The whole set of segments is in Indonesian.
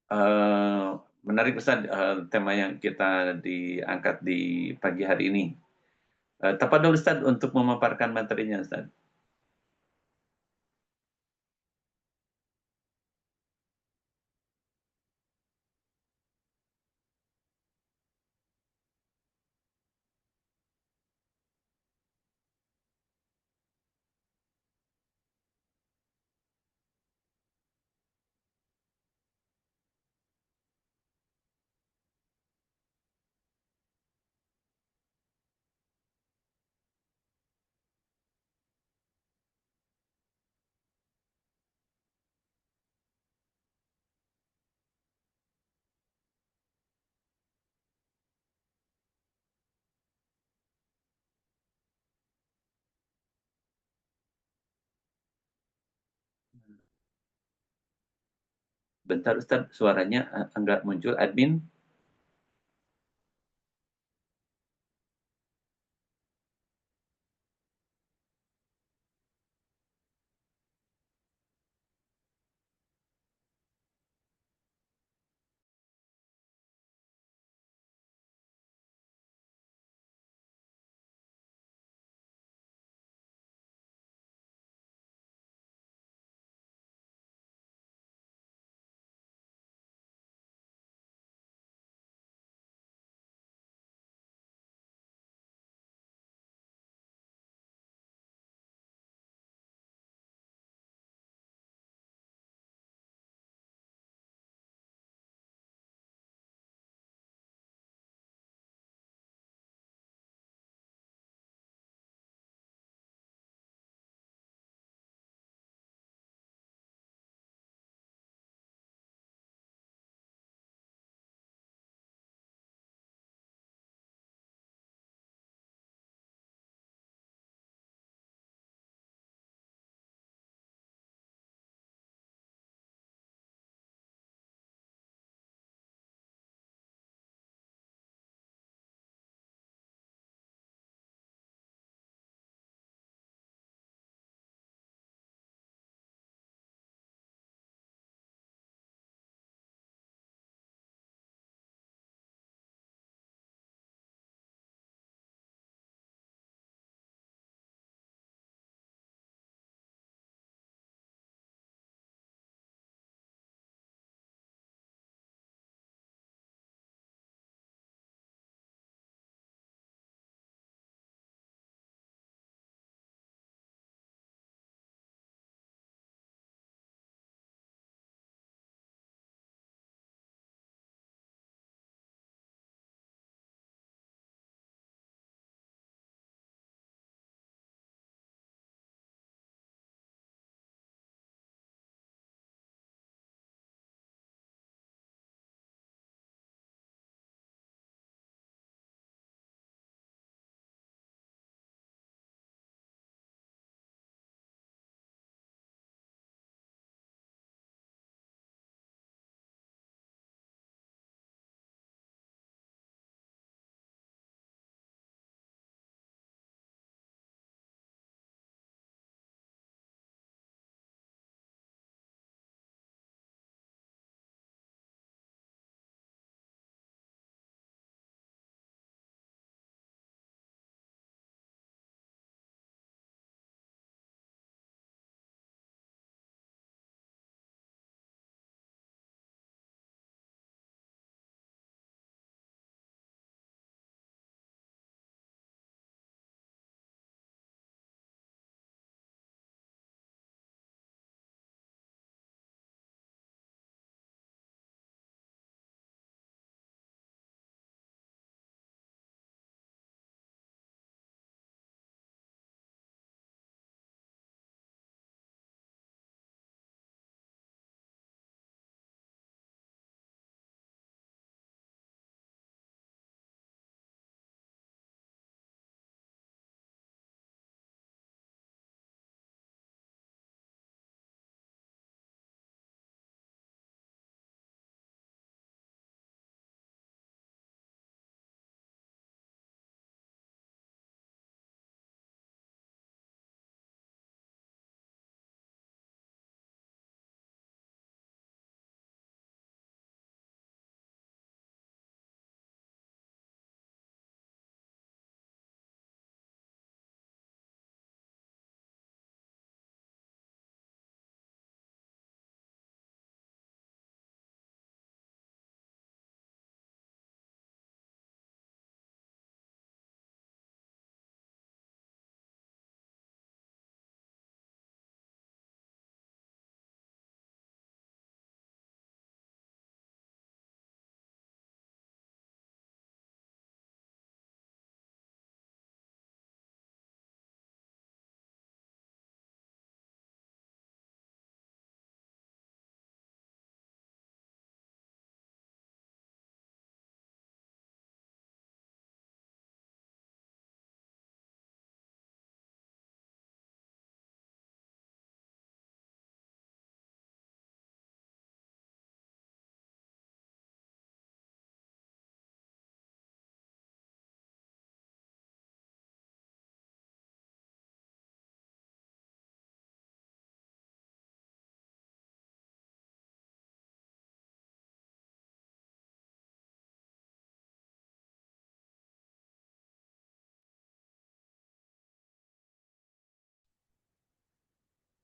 Eee, Menarik Ustaz, tema yang kita diangkat di pagi hari ini. Tafadhol Ustaz untuk memaparkan materinya Ustaz. Bentar Ustaz, suaranya, enggak muncul, admin.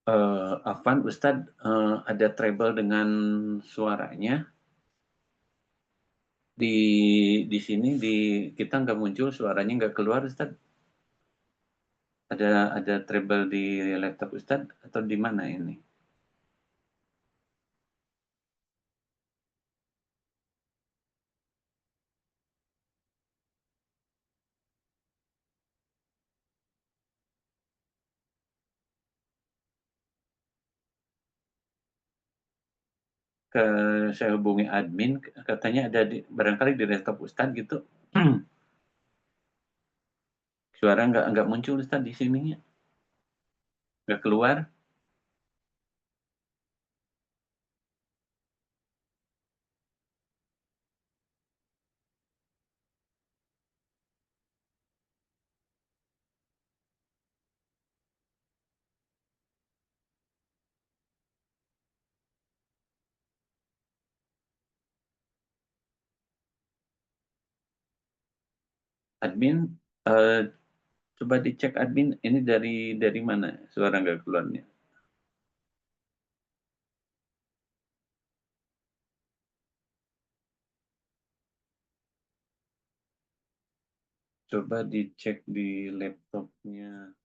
Afwan, Ustadz, ada trouble dengan suaranya. Di sini kita nggak muncul, suaranya nggak keluar, Ustadz. Ada trouble di laptop Ustadz atau di mana ini? Ke Saya hubungi admin, katanya ada barangkali di laptop Ustadz gitu. Suara nggak muncul Ustadz di sininya, nggak keluar. Admin, eh, coba dicek admin, ini dari mana suara nggak keluarnya? Coba dicek di laptopnya.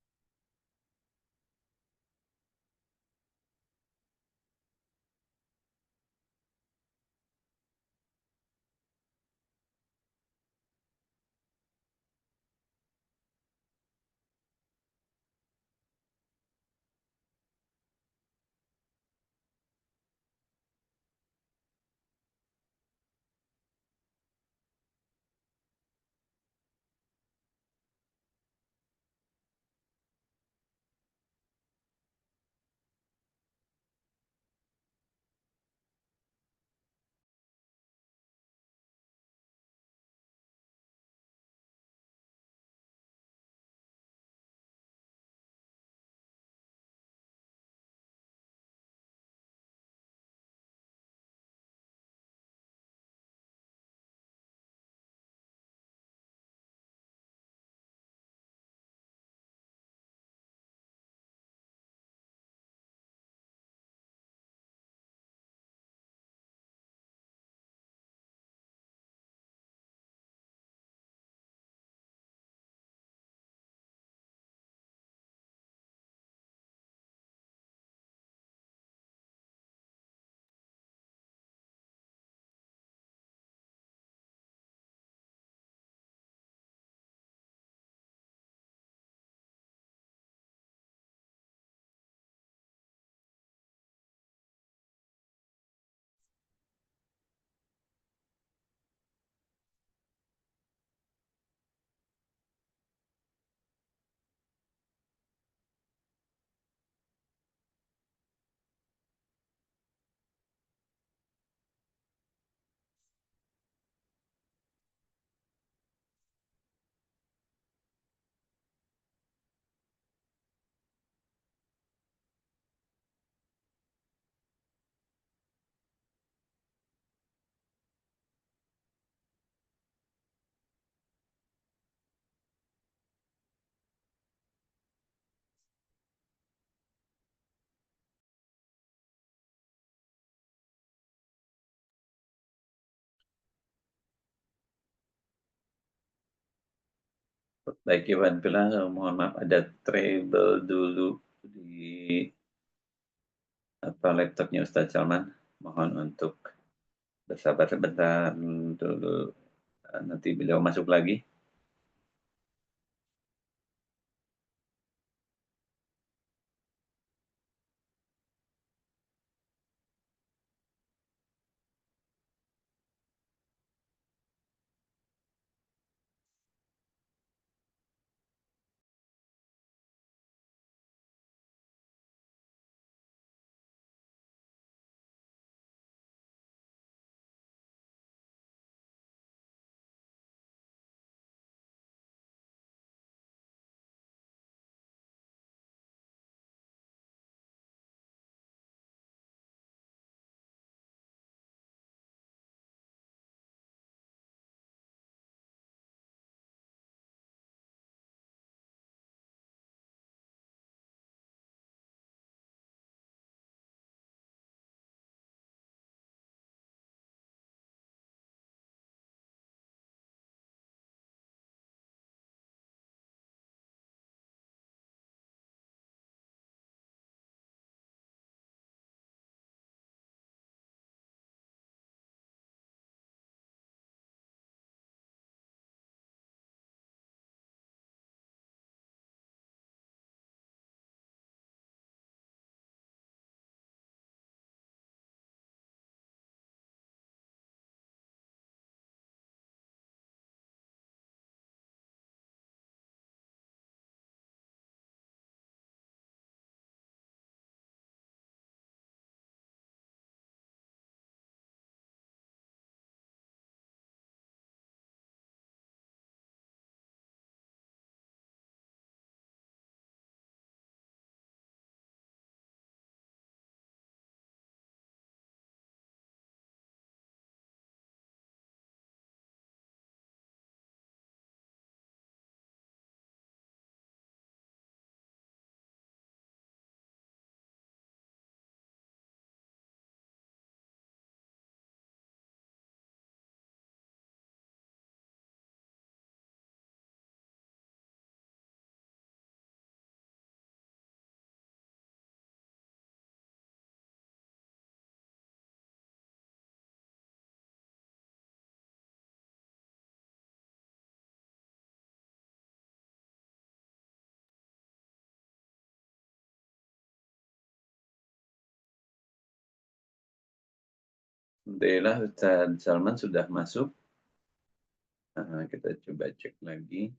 Baik Iwan bilang, mohon maaf ada trouble dulu di laptopnya Ustadz Salman. Mohon untuk bersabar sebentar dulu. Nanti beliau masuk lagi. Alhamdulillah Ustaz Salman sudah masuk. Kita coba cek lagi.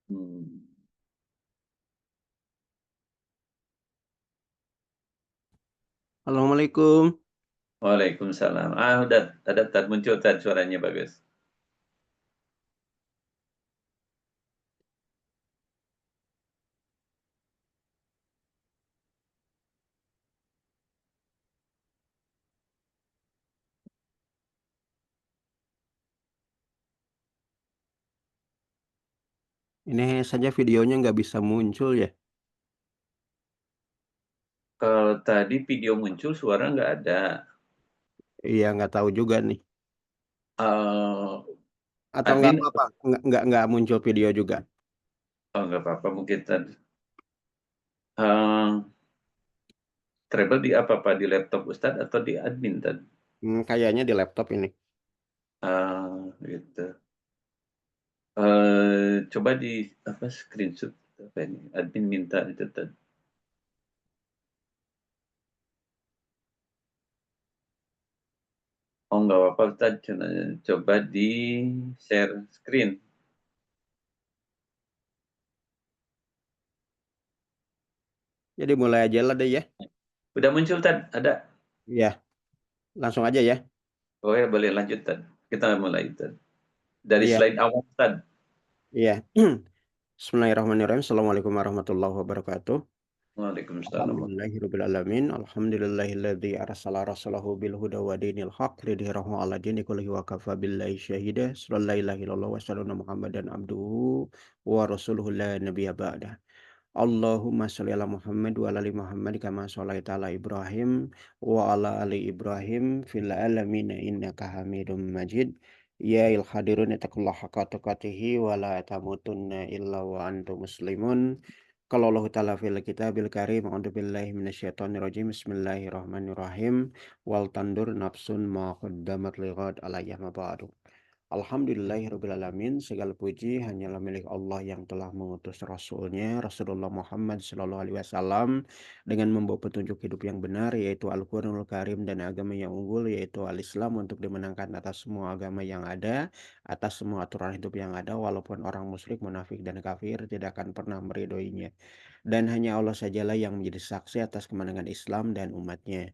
Hmm. Assalamualaikum. Waalaikumsalam. Udah ada muncul Tad, suaranya bagus. Ini saja videonya nggak bisa muncul ya. Kalau tadi video muncul, suara nggak ada. Iya, nggak tahu juga nih. Eh, Atau nggak admin, apa-apa, nggak muncul video juga. nggak apa-apa mungkin tadi. Eh, Treble di apa Pak? Di laptop Ustadz atau di admin tadi? Kayaknya di laptop ini. Gitu. Coba di apa screenshot apa ini? Admin minta itu tadi. Oh nggak apa-apa Ustadz, coba di share screen. Jadi mulai aja lah deh ya. Udah muncul Tad? Ada? Iya, langsung aja ya. Oh ya boleh lanjut Tad. Kita mulai Tad. Dari Iya, slide awal Tad. iya. Bismillahirrahmanirrahim. Assalamualaikum warahmatullahi wabarakatuh. Waalaikumsalam. Alhamdulillahirabbil alamin. Alhamdulillahilladzi arsala rasulahu bil huda wa dinil haq lidhirahu 'ala dini kullihi wa kafa billahi syahida. Sallallahu la ilaha illallah wa sallallahu Muhammadan abduhu wa rasuluhu la nabiyya ba'dah. Allahumma sholli ala Muhammad wa ala ali Muhammad kama sholaita ala Ibrahim wa ala ali Ibrahim fil alamin innaka Hamidum Majid. Ya il hadirun ittaqullaha haqqa tuqatih wa la tamutunna illa wa antum muslimun. Qala Allahu ta'ala fil kitabil karim a'udzu billahi minasyaitonir rajim. Bismillahirrahmanirrahim. Wal tandur nafsun ma qaddamat lighad alayya ma ba'du. Alhamdulillahirrabbilalamin. Segala puji hanyalah milik Allah yang telah mengutus Rasulnya Rasulullah Muhammad Sallallahu Alaihi Wasallam dengan membawa petunjuk hidup yang benar, yaitu Al-Quranul Karim, dan agama yang unggul, yaitu Al-Islam, untuk dimenangkan atas semua agama yang ada, atas semua aturan hidup yang ada, walaupun orang musyrik, munafik, dan kafir tidak akan pernah meridhoinya. Dan hanya Allah sajalah yang menjadi saksi atas kemenangan Islam dan umatnya.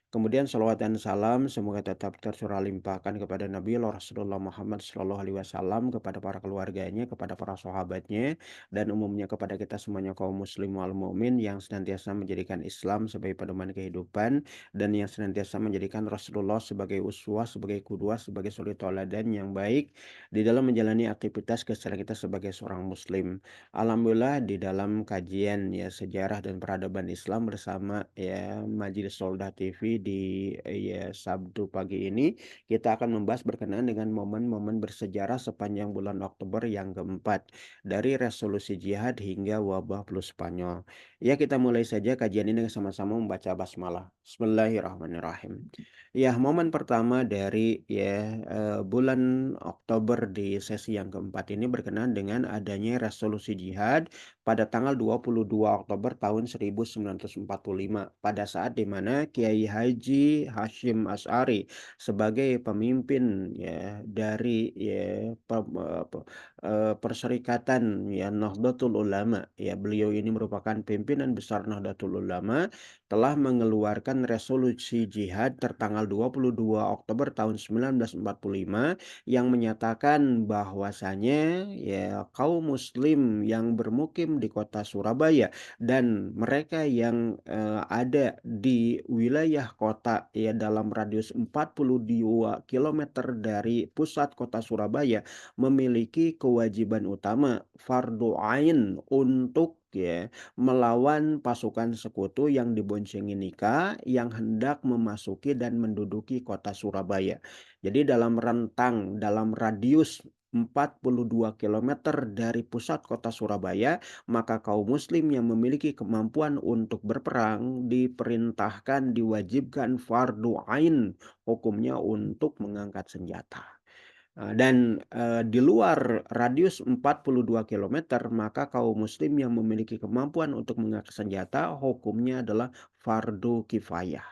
Kemudian salawat dan salam semoga tetap tercurah limpahkan kepada Nabi Rasulullah Muhammad Shallallahu Alaihi Wasallam, kepada para keluarganya, kepada para sahabatnya, dan umumnya kepada kita semuanya kaum muslim wal mukmin yang senantiasa menjadikan Islam sebagai pedoman kehidupan, dan yang senantiasa menjadikan Rasulullah sebagai uswah, sebagai kudwah, sebagai suri tauladan yang baik di dalam menjalani aktivitas keseharian kita sebagai seorang muslim. Alhamdulillah di dalam kajian ya sejarah dan peradaban Islam bersama ya Majelis Soldah TV di ya Sabtu pagi ini, kita akan membahas berkenaan dengan momen-momen bersejarah sepanjang bulan Oktober yang keempat, dari resolusi jihad hingga wabah flu Spanyol. Ya, kita mulai saja kajian ini sama-sama membaca basmalah. Bismillahirrahmanirrahim. Ya, momen pertama dari ya bulan Oktober di sesi yang keempat ini berkenaan dengan adanya resolusi jihad pada tanggal 22 Oktober tahun 1945, pada saat di mana Kiai Haji Hashim Asy'ari sebagai pemimpin ya dari ya Perserikatan ya Nahdlatul Ulama, ya beliau ini merupakan pimpinan besar Nahdlatul Ulama, telah mengeluarkan resolusi jihad tertanggal 22 Oktober tahun 1945 yang menyatakan bahwasanya ya kaum muslim yang bermukim di kota Surabaya dan mereka yang ada di wilayah kota ya dalam radius 42 kilometer dari pusat kota Surabaya memiliki kewajiban utama fardu ain untuk ya melawan pasukan sekutu yang diboncengi Nika yang hendak memasuki dan menduduki kota Surabaya. Jadi dalam radius 42 kilometer dari pusat kota Surabaya, maka kaum muslim yang memiliki kemampuan untuk berperang diperintahkan, diwajibkan fardu ain hukumnya untuk mengangkat senjata. Di luar radius 42 kilometer, maka kaum muslim yang memiliki kemampuan untuk mengangkat senjata hukumnya adalah fardu kifayah.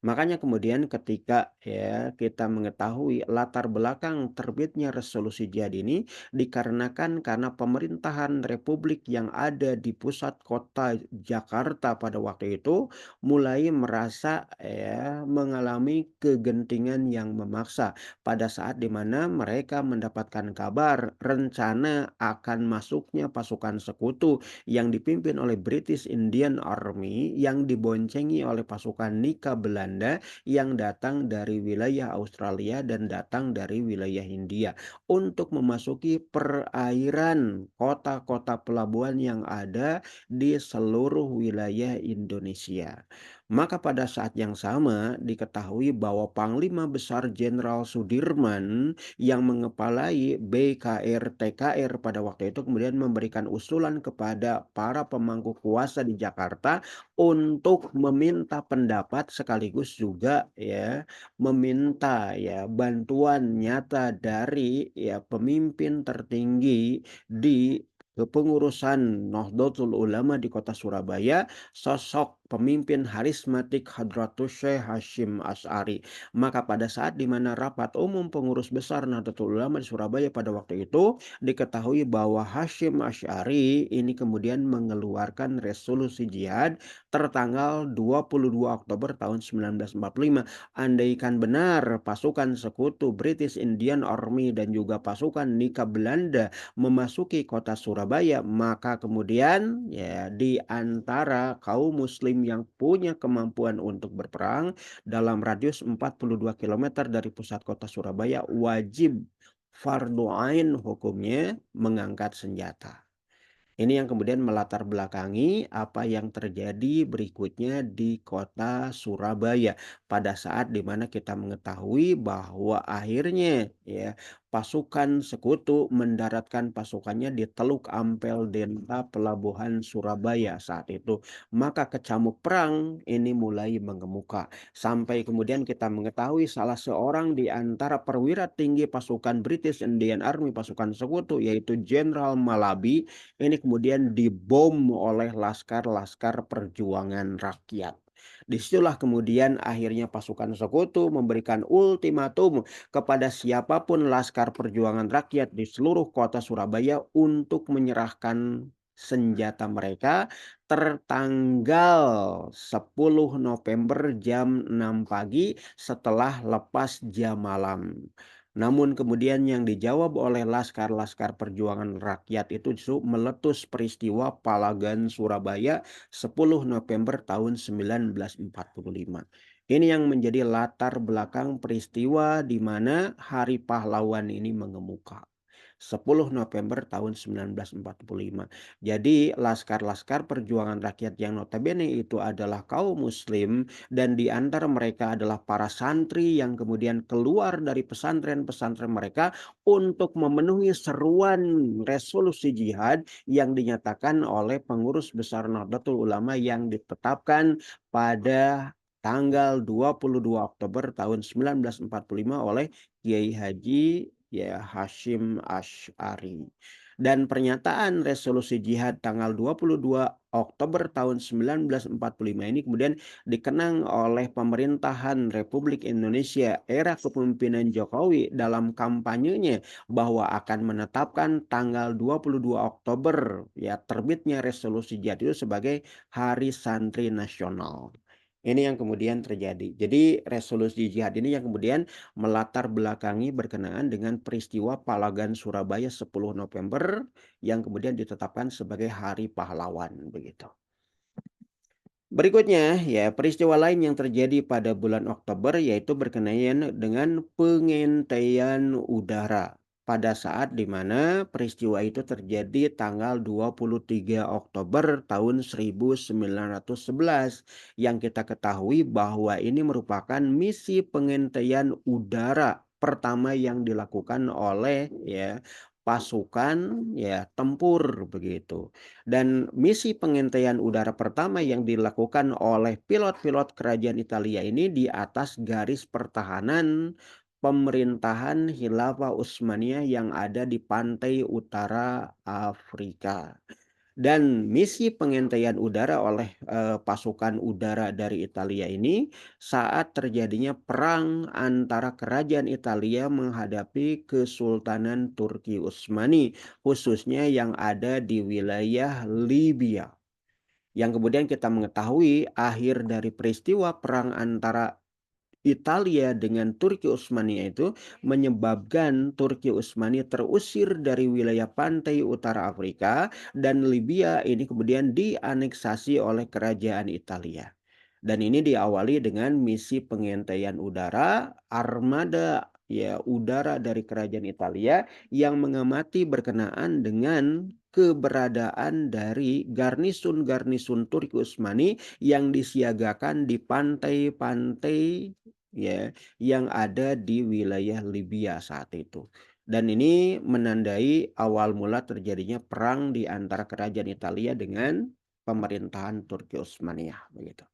Makanya kemudian ketika ya kita mengetahui latar belakang terbitnya resolusi jihad ini dikarenakan karena pemerintahan republik yang ada di pusat kota Jakarta pada waktu itu mulai merasa ya mengalami kegentingan yang memaksa pada saat di mana mereka mendapatkan kabar rencana akan masuknya pasukan sekutu yang dipimpin oleh British Indian Army yang diboncengi oleh pasukan Nika Belanda yang datang dari wilayah Australia dan datang dari wilayah Hindia untuk memasuki perairan kota-kota pelabuhan yang ada di seluruh wilayah Indonesia. Maka pada saat yang sama diketahui bahwa Panglima Besar Jenderal Sudirman yang mengepalai BKR-TKR pada waktu itu kemudian memberikan usulan kepada para pemangku kuasa di Jakarta untuk meminta pendapat sekaligus juga ya meminta ya bantuan nyata dari ya pemimpin tertinggi di kepengurusan Nahdlatul Ulama di kota Surabaya, sosok pemimpin harismatik Hadratus Syekh Hasyim Asy'ari. Maka pada saat di mana rapat umum pengurus besar Nahdlatul Ulama di Surabaya pada waktu itu, diketahui bahwa Hasyim Asy'ari ini kemudian mengeluarkan resolusi jihad tertanggal 22 Oktober tahun 1945. Andaikan benar pasukan sekutu British Indian Army dan juga pasukan Nika Belanda memasuki kota Surabaya, maka kemudian ya di antara kaum muslim yang punya kemampuan untuk berperang dalam radius 42 kilometer dari pusat kota Surabaya wajib fardu ain hukumnya mengangkat senjata. Ini yang kemudian melatar belakangi apa yang terjadi berikutnya di kota Surabaya pada saat di mana kita mengetahui bahwa akhirnya ya pasukan sekutu mendaratkan pasukannya di Teluk Ampel Delta Pelabuhan Surabaya saat itu. Maka kecamuk perang ini mulai mengemuka sampai kemudian kita mengetahui salah seorang di antara perwira tinggi pasukan British Indian Army pasukan sekutu yaitu Jenderal Malabi ini kemudian dibom oleh laskar-laskar perjuangan rakyat. Disitulah kemudian akhirnya pasukan sekutu memberikan ultimatum kepada siapapun laskar perjuangan rakyat di seluruh kota Surabaya untuk menyerahkan senjata mereka tertanggal 10 November jam 6 pagi setelah lepas jam malam. Namun kemudian yang dijawab oleh laskar-laskar perjuangan rakyat itu justru meletus peristiwa Palagan Surabaya 10 November tahun 1945. Ini yang menjadi latar belakang peristiwa di mana Hari Pahlawan ini mengemuka. 10 November tahun 1945. Jadi laskar-laskar perjuangan rakyat yang notabene itu adalah kaum muslim dan di antara mereka adalah para santri yang kemudian keluar dari pesantren-pesantren mereka untuk memenuhi seruan resolusi jihad yang dinyatakan oleh pengurus besar Nahdlatul Ulama yang ditetapkan pada tanggal 22 Oktober tahun 1945 oleh Kiai Haji ya Hasyim Asy'ari. Dan pernyataan resolusi jihad tanggal 22 Oktober tahun 1945 ini kemudian dikenang oleh pemerintahan Republik Indonesia era kepemimpinan Jokowi dalam kampanyenya bahwa akan menetapkan tanggal 22 Oktober ya terbitnya resolusi jihad itu sebagai Hari Santri Nasional. Ini yang kemudian terjadi. Jadi resolusi jihad ini yang kemudian melatar belakangi berkenaan dengan peristiwa Palagan Surabaya 10 November yang kemudian ditetapkan sebagai Hari Pahlawan begitu. Berikutnya, ya peristiwa lain yang terjadi pada bulan Oktober yaitu berkenaan dengan pengintaian udara. Pada saat di mana peristiwa itu terjadi tanggal 23 Oktober tahun 1911 yang kita ketahui bahwa ini merupakan misi pengintaian udara pertama yang dilakukan oleh ya pasukan ya tempur begitu. Dan misi pengintaian udara pertama yang dilakukan oleh pilot-pilot kerajaan Italia ini di atas garis pertahanan pemerintahan Khilafah Utsmaniyah yang ada di pantai utara Afrika. Dan misi pengintaian udara oleh pasukan udara dari Italia ini saat terjadinya perang antara kerajaan Italia menghadapi Kesultanan Turki Utsmani, khususnya yang ada di wilayah Libya. Yang kemudian kita mengetahui akhir dari peristiwa perang antara Italia dengan Turki Utsmani itu menyebabkan Turki Utsmani terusir dari wilayah pantai utara Afrika dan Libya ini kemudian dianeksasi oleh kerajaan Italia. Dan ini diawali dengan misi pengintaian udara armada ya udara dari kerajaan Italia yang mengamati berkenaan dengan keberadaan dari garnisun-garnisun Turki Utsmani yang disiagakan di pantai-pantai ya yang ada di wilayah Libya saat itu. Dan ini menandai awal mula terjadinya perang di antara kerajaan Italia dengan pemerintahan Turki Utsmaniyah begitu.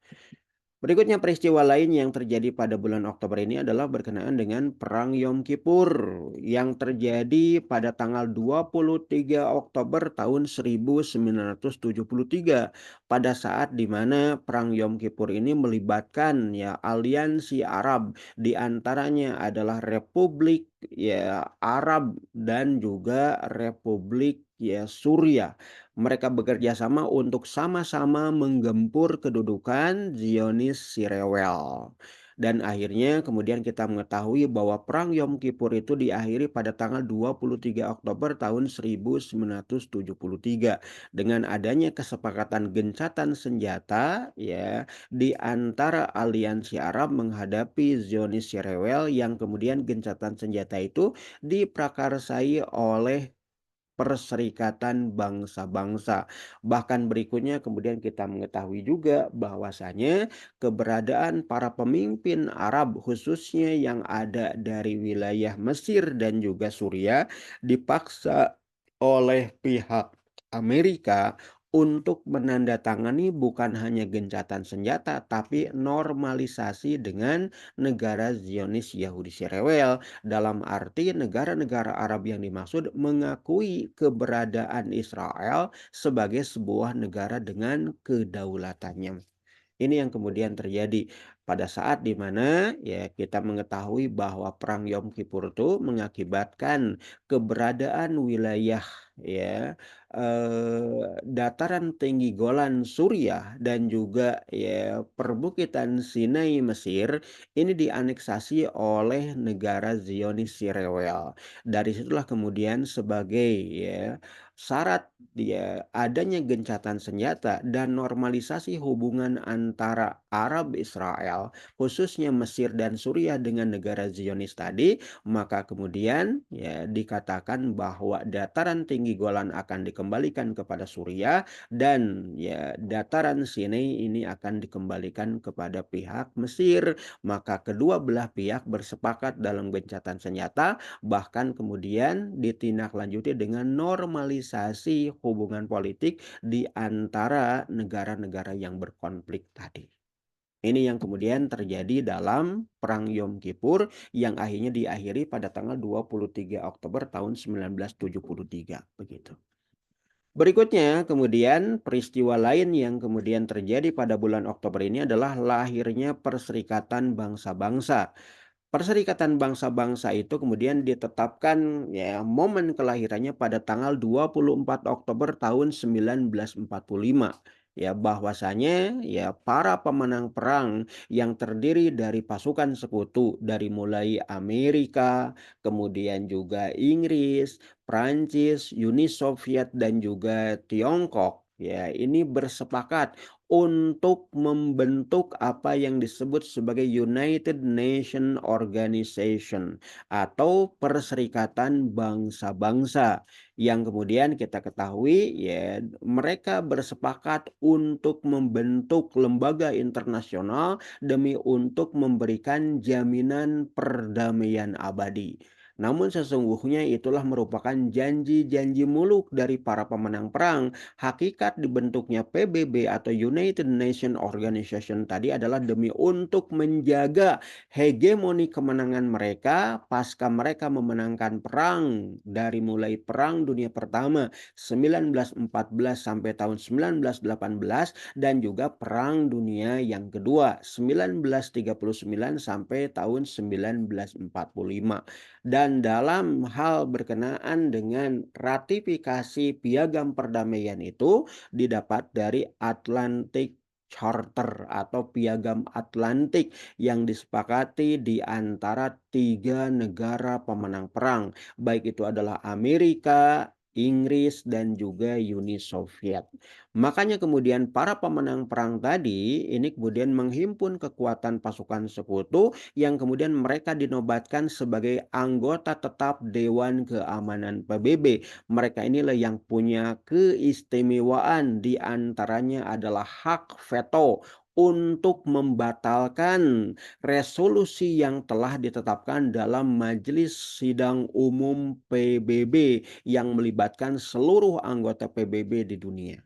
Berikutnya peristiwa lain yang terjadi pada bulan Oktober ini adalah berkenaan dengan Perang Yom Kippur yang terjadi pada tanggal 23 Oktober tahun 1973 pada saat di mana Perang Yom Kippur ini melibatkan ya aliansi Arab, di antaranya adalah Republik ya Arab dan juga Republik ya Suriah. Mereka bekerja sama untuk sama-sama menggempur kedudukan Zionis si rewel. Dan akhirnya kemudian kita mengetahui bahwa Perang Yom Kippur itu diakhiri pada tanggal 23 Oktober tahun 1973 dengan adanya kesepakatan gencatan senjata ya di antara aliansi Arab menghadapi Zionis si rewel, yang kemudian gencatan senjata itu diprakarsai oleh Perserikatan Bangsa-Bangsa. Bahkan berikutnya kemudian kita mengetahui juga bahwasanya keberadaan para pemimpin Arab khususnya yang ada dari wilayah Mesir dan juga Suriah dipaksa oleh pihak Amerika untuk menandatangani bukan hanya gencatan senjata tapi normalisasi dengan negara Zionis Yahudi Sirewel. Dalam arti negara-negara Arab yang dimaksud mengakui keberadaan Israel sebagai sebuah negara dengan kedaulatannya. Ini yang kemudian terjadi pada saat di mana ya kita mengetahui bahwa Perang Yom Kippur itu mengakibatkan keberadaan wilayah ya dataran tinggi Golan Suriah dan juga ya perbukitan Sinai Mesir ini dianeksasi oleh negara Zionis Sirewel. Dari situlah kemudian sebagai ya syarat dia adanya gencatan senjata dan normalisasi hubungan antara Arab Israel, khususnya Mesir dan Suriah dengan negara Zionis tadi, maka kemudian ya dikatakan bahwa dataran tinggi Golan akan dikembalikan kepada Suriah dan ya dataran Sinai ini akan dikembalikan kepada pihak Mesir. Maka kedua belah pihak bersepakat dalam gencatan senjata, bahkan kemudian ditindaklanjuti dengan normalisasi hubungan politik di antara negara-negara yang berkonflik tadi. Ini yang kemudian terjadi dalam Perang Yom Kippur yang akhirnya diakhiri pada tanggal 23 Oktober tahun 1973, begitu. Berikutnya kemudian peristiwa lain yang kemudian terjadi pada bulan Oktober ini adalah lahirnya Perserikatan Bangsa-Bangsa. Perserikatan Bangsa-Bangsa itu kemudian ditetapkan ya momen kelahirannya pada tanggal 24 Oktober tahun 1945. Ya bahwasanya ya para pemenang perang yang terdiri dari pasukan sekutu dari mulai Amerika, kemudian juga Inggris, Prancis, Uni Soviet dan juga Tiongkok ya ini bersepakat untuk membentuk apa yang disebut sebagai United Nation Organization atau Perserikatan Bangsa-Bangsa, yang kemudian kita ketahui ya mereka bersepakat untuk membentuk lembaga internasional demi untuk memberikan jaminan perdamaian abadi. Namun sesungguhnya itulah merupakan janji-janji muluk dari para pemenang perang. Hakikat dibentuknya PBB atau United Nation Organization tadi adalah demi untuk menjaga hegemoni kemenangan mereka pasca mereka memenangkan perang dari mulai Perang Dunia Pertama 1914 sampai tahun 1918 dan juga Perang Dunia yang kedua 1939 sampai tahun 1945. Dan dalam hal berkenaan dengan ratifikasi Piagam Perdamaian itu didapat dari Atlantic Charter atau Piagam Atlantik yang disepakati di antara tiga negara pemenang perang, baik itu adalah Amerika, Inggris, dan juga Uni Soviet. Makanya kemudian para pemenang perang tadi ini kemudian menghimpun kekuatan pasukan sekutu yang kemudian mereka dinobatkan sebagai anggota tetap Dewan Keamanan PBB. Mereka inilah yang punya keistimewaan, di antaranya adalah hak veto untuk membatalkan resolusi yang telah ditetapkan dalam Majelis Sidang Umum PBB yang melibatkan seluruh anggota PBB di dunia.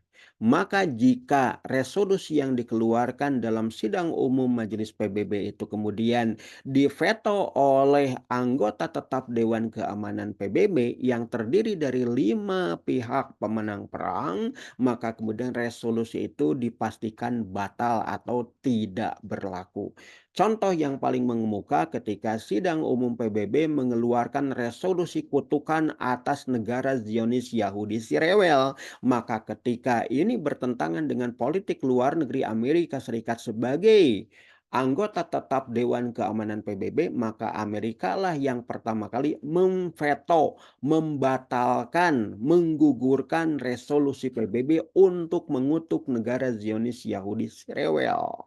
Maka jika resolusi yang dikeluarkan dalam sidang umum Majelis PBB itu kemudian diveto oleh anggota tetap Dewan Keamanan PBB yang terdiri dari 5 pihak pemenang perang, maka kemudian resolusi itu dipastikan batal atau tidak berlaku. Contoh yang paling mengemuka ketika sidang umum PBB mengeluarkan resolusi kutukan atas negara Zionis Yahudi si rewel, maka ketika ini bertentangan dengan politik luar negeri Amerika Serikat sebagai anggota tetap Dewan Keamanan PBB, maka Amerika lah yang pertama kali memveto, membatalkan, menggugurkan resolusi PBB untuk mengutuk negara Zionis Yahudi si rewel.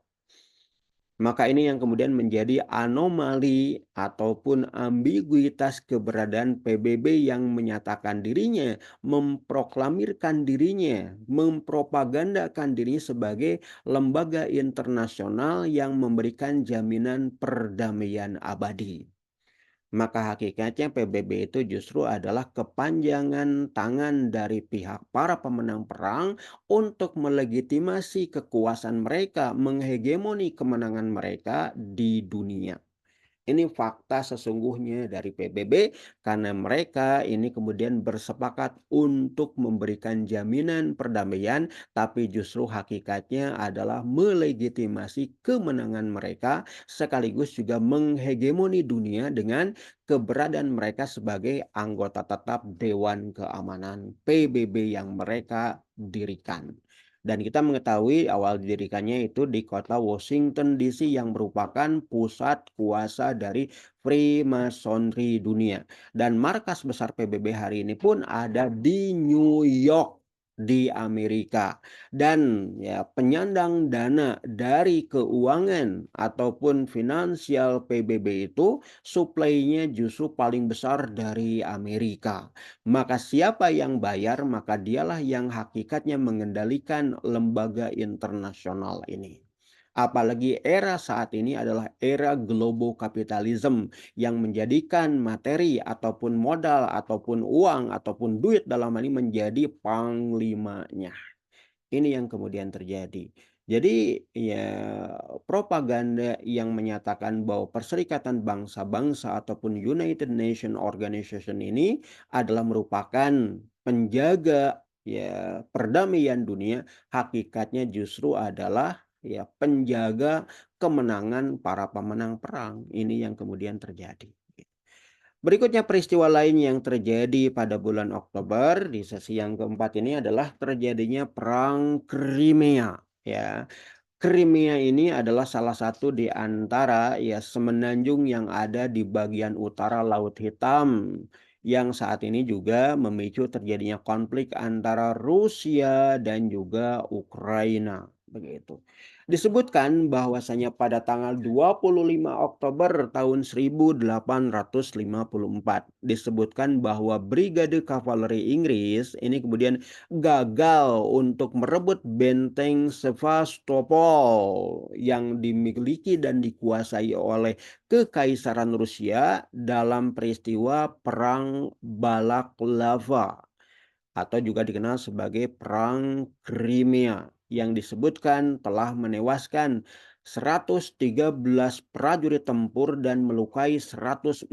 Maka ini yang kemudian menjadi anomali ataupun ambiguitas keberadaan PBB yang menyatakan dirinya, memproklamirkan dirinya, mempropagandakan dirinya sebagai lembaga internasional yang memberikan jaminan perdamaian abadi. Maka hakikatnya PBB itu justru adalah kepanjangan tangan dari pihak para pemenang perang untuk melegitimasi kekuasaan mereka, menghegemoni kemenangan mereka di dunia. Ini fakta sesungguhnya dari PBB karena mereka ini kemudian bersepakat untuk memberikan jaminan perdamaian, tapi justru hakikatnya adalah melegitimasi kemenangan mereka sekaligus juga menghegemoni dunia dengan keberadaan mereka sebagai anggota tetap Dewan Keamanan PBB yang mereka dirikan. Dan kita mengetahui awal didirikannya itu di kota Washington DC yang merupakan pusat kuasa dari Freemasonry dunia. Dan markas besar PBB hari ini pun ada di New York di Amerika. Dan ya penyandang dana dari keuangan ataupun finansial PBB itu suplainya justru paling besar dari Amerika. Maka siapa yang bayar, maka dialah yang hakikatnya mengendalikan lembaga internasional ini. Apalagi era saat ini adalah era global capitalism yang menjadikan materi ataupun modal ataupun uang ataupun duit dalam hal ini menjadi panglimanya. Ini yang kemudian terjadi. Jadi ya propaganda yang menyatakan bahwa Perserikatan Bangsa-Bangsa ataupun United Nation Organization ini adalah merupakan penjaga ya perdamaian dunia, hakikatnya justru adalah ya penjaga kemenangan para pemenang perang. Ini yang kemudian terjadi. Berikutnya peristiwa lain yang terjadi pada bulan Oktober di sesi yang keempat ini adalah terjadinya Perang Crimea, ya. Crimea ini adalah salah satu di antara ya semenanjung yang ada di bagian utara Laut Hitam yang saat ini juga memicu terjadinya konflik antara Rusia dan juga Ukraina, begitu. Disebutkan bahwasanya pada tanggal 25 Oktober tahun 1854 disebutkan bahwa Brigade Kavaleri Inggris ini kemudian gagal untuk merebut benteng Sevastopol yang dimiliki dan dikuasai oleh Kekaisaran Rusia dalam peristiwa Perang Balaklava atau juga dikenal sebagai Perang Crimea yang disebutkan telah menewaskan 113 prajurit tempur dan melukai 143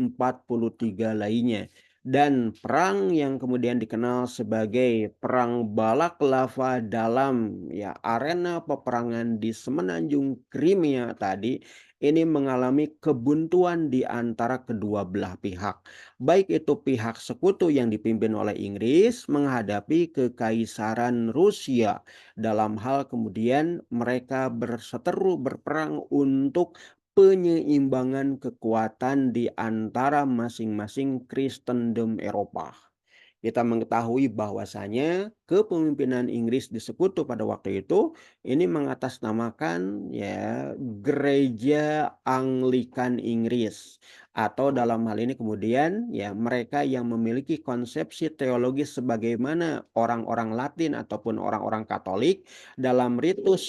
lainnya. Dan perang yang kemudian dikenal sebagai Perang Balaklava dalam ya arena peperangan di semenanjung Crimea tadi ini mengalami kebuntuan di antara kedua belah pihak. Baik itu pihak sekutu yang dipimpin oleh Inggris menghadapi kekaisaran Rusia. Dalam hal kemudian mereka berseteru berperang untuk penyeimbangan kekuatan di antara masing-masing Kristendom Eropa. Kita mengetahui bahwasanya kepemimpinan Inggris di Sekutu pada waktu itu ini mengatasnamakan ya Gereja Anglikan Inggris atau dalam hal ini kemudian ya mereka yang memiliki konsepsi teologis sebagaimana orang-orang Latin ataupun orang-orang Katolik dalam ritus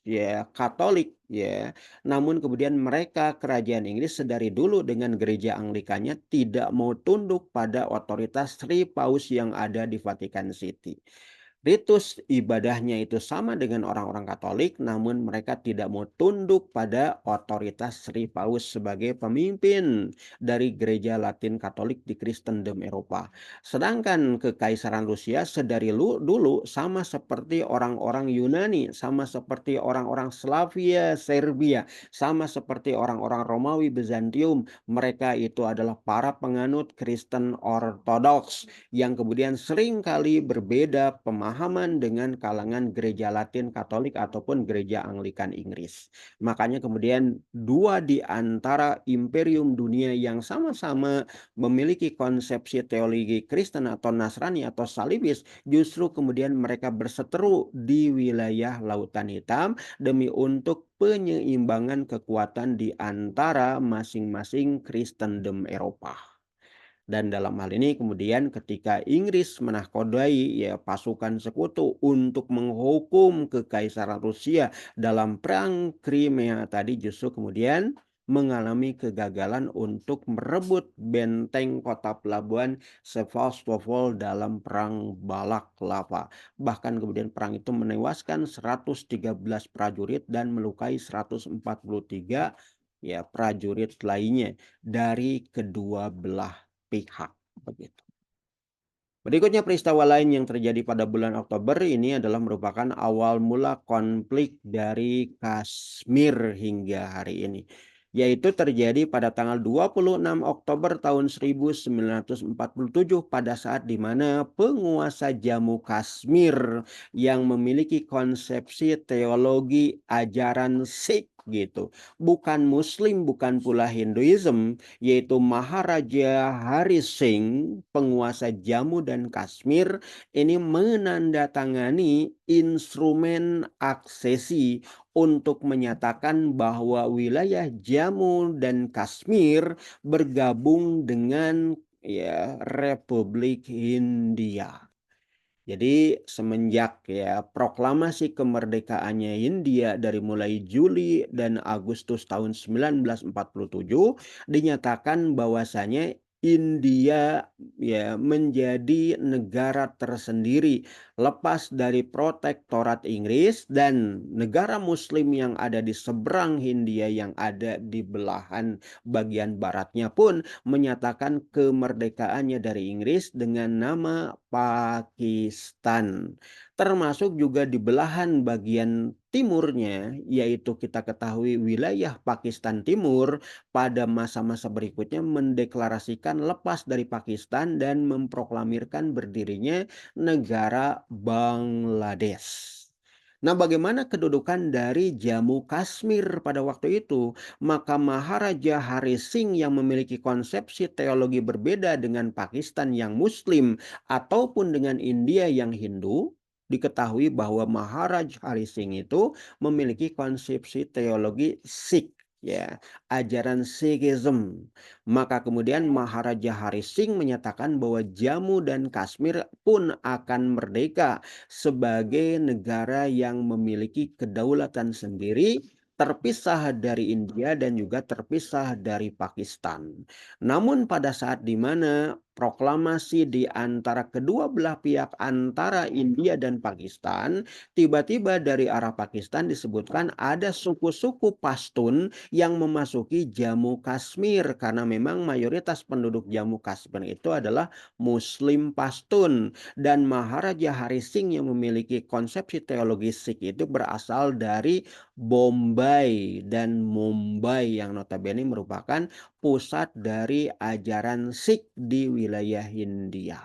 ya Katolik ya. Namun kemudian mereka kerajaan Inggris sedari dulu dengan gereja Anglikannya tidak mau tunduk pada otoritas Sri Paus yang ada di Vatikan City. Ritus ibadahnya itu sama dengan orang-orang Katolik, namun mereka tidak mau tunduk pada otoritas Sri Paus sebagai pemimpin dari gereja Latin Katolik di Kristendom Eropa. Sedangkan Kekaisaran Rusia sedari dulu sama seperti orang-orang Yunani, sama seperti orang-orang Slavia, Serbia, sama seperti orang-orang Romawi Bizantium. Mereka itu adalah para penganut Kristen Ortodoks yang kemudian seringkali berbeda pemahaman dengan kalangan gereja Latin Katolik ataupun gereja Anglikan Inggris. Makanya kemudian dua di antara imperium dunia yang sama-sama memiliki konsepsi teologi Kristen atau Nasrani atau Salibis, justru kemudian mereka berseteru di wilayah Lautan Hitam demi untuk penyeimbangan kekuatan di antara masing-masing Kristendom Eropa. Dan dalam hal ini kemudian ketika Inggris menahkodai ya pasukan sekutu untuk menghukum Kekaisaran Rusia dalam perang Crimea tadi justru kemudian mengalami kegagalan untuk merebut benteng kota pelabuhan Sevastopol dalam perang Balaklava. Bahkan kemudian perang itu menewaskan 113 prajurit dan melukai 143 ya prajurit lainnya dari kedua belah pihak, begitu. Berikutnya peristiwa lain yang terjadi pada bulan Oktober ini adalah merupakan awal mula konflik dari Kashmir hingga hari ini. Yaitu terjadi pada tanggal 26 Oktober tahun 1947 pada saat di mana penguasa Jammu Kashmir yang memiliki konsepsi teologi ajaran Sikh gitu. Bukan Muslim, bukan pula Hinduism, yaitu Maharaja Hari Singh, penguasa Jammu dan Kashmir, ini menandatangani instrumen aksesi untuk menyatakan bahwa wilayah Jammu dan Kashmir bergabung dengan ya Republik Hindia. Jadi semenjak ya proklamasi kemerdekaannya Hindia dari mulai Juli dan Agustus tahun 1947 dinyatakan bahwasanya India ya menjadi negara tersendiri lepas dari protektorat Inggris dan negara muslim yang ada di seberang Hindia yang ada di belahan bagian baratnya pun menyatakan kemerdekaannya dari Inggris dengan nama Pakistan. Termasuk juga di belahan bagian timurnya, yaitu kita ketahui wilayah Pakistan Timur pada masa-masa berikutnya mendeklarasikan lepas dari Pakistan dan memproklamirkan berdirinya negara Bangladesh. Nah, bagaimana kedudukan dari Jammu Kashmir pada waktu itu? Maka Maharaja Hari Singh yang memiliki konsepsi teologi berbeda dengan Pakistan yang Muslim ataupun dengan India yang Hindu, diketahui bahwa Maharaj Hari Singh itu memiliki konsepsi teologi Sikh, ya, ajaran Sikhism. Maka kemudian Maharaja Hari Singh menyatakan bahwa Jammu dan Kashmir pun akan merdeka sebagai negara yang memiliki kedaulatan sendiri, terpisah dari India dan juga terpisah dari Pakistan. Namun pada saat di mana proklamasi di antara kedua belah pihak antara India dan Pakistan, tiba-tiba dari arah Pakistan disebutkan ada suku-suku Pashtun yang memasuki Jammu Kashmir karena memang mayoritas penduduk Jammu Kashmir itu adalah Muslim Pashtun dan Maharaja Hari Singh yang memiliki konsepsi teologi Sikh itu berasal dari Bombay dan Mumbai yang notabene merupakan pusat dari ajaran Sikh di wilayah Hindia.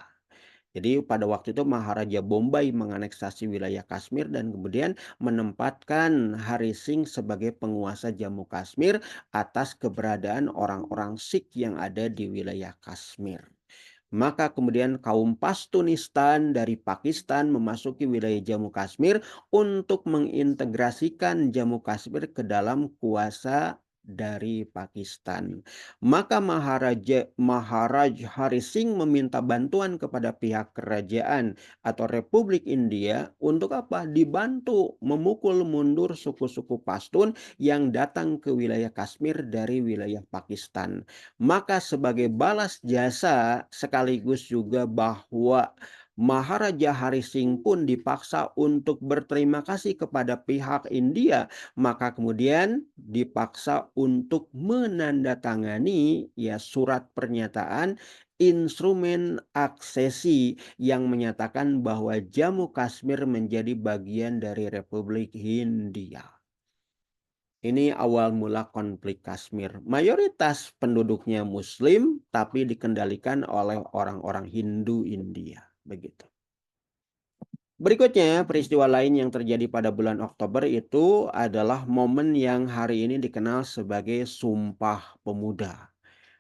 Jadi pada waktu itu Maharaja Bombay menganeksasi wilayah Kashmir dan kemudian menempatkan Hari Singh sebagai penguasa Jammu Kashmir atas keberadaan orang-orang Sikh yang ada di wilayah Kashmir. Maka kemudian kaum Pashtunistan dari Pakistan memasuki wilayah Jammu Kashmir untuk mengintegrasikan Jammu Kashmir ke dalam kuasa dari Pakistan. Maka Maharaj Hari Singh meminta bantuan kepada pihak kerajaan atau Republik India untuk apa? Dibantu memukul mundur suku-suku Pashtun yang datang ke wilayah Kashmir dari wilayah Pakistan. Maka sebagai balas jasa sekaligus juga bahwa Maharaja Hari Singh pun dipaksa untuk berterima kasih kepada pihak India, maka kemudian dipaksa untuk menandatangani ya surat pernyataan instrumen aksesi yang menyatakan bahwa Jammu Kashmir menjadi bagian dari Republik Hindia. Ini awal mula konflik Kashmir. Mayoritas penduduknya Muslim, tapi dikendalikan oleh orang-orang Hindu India. Begitu. Berikutnya, peristiwa lain yang terjadi pada bulan Oktober itu adalah momen yang hari ini dikenal sebagai Sumpah Pemuda.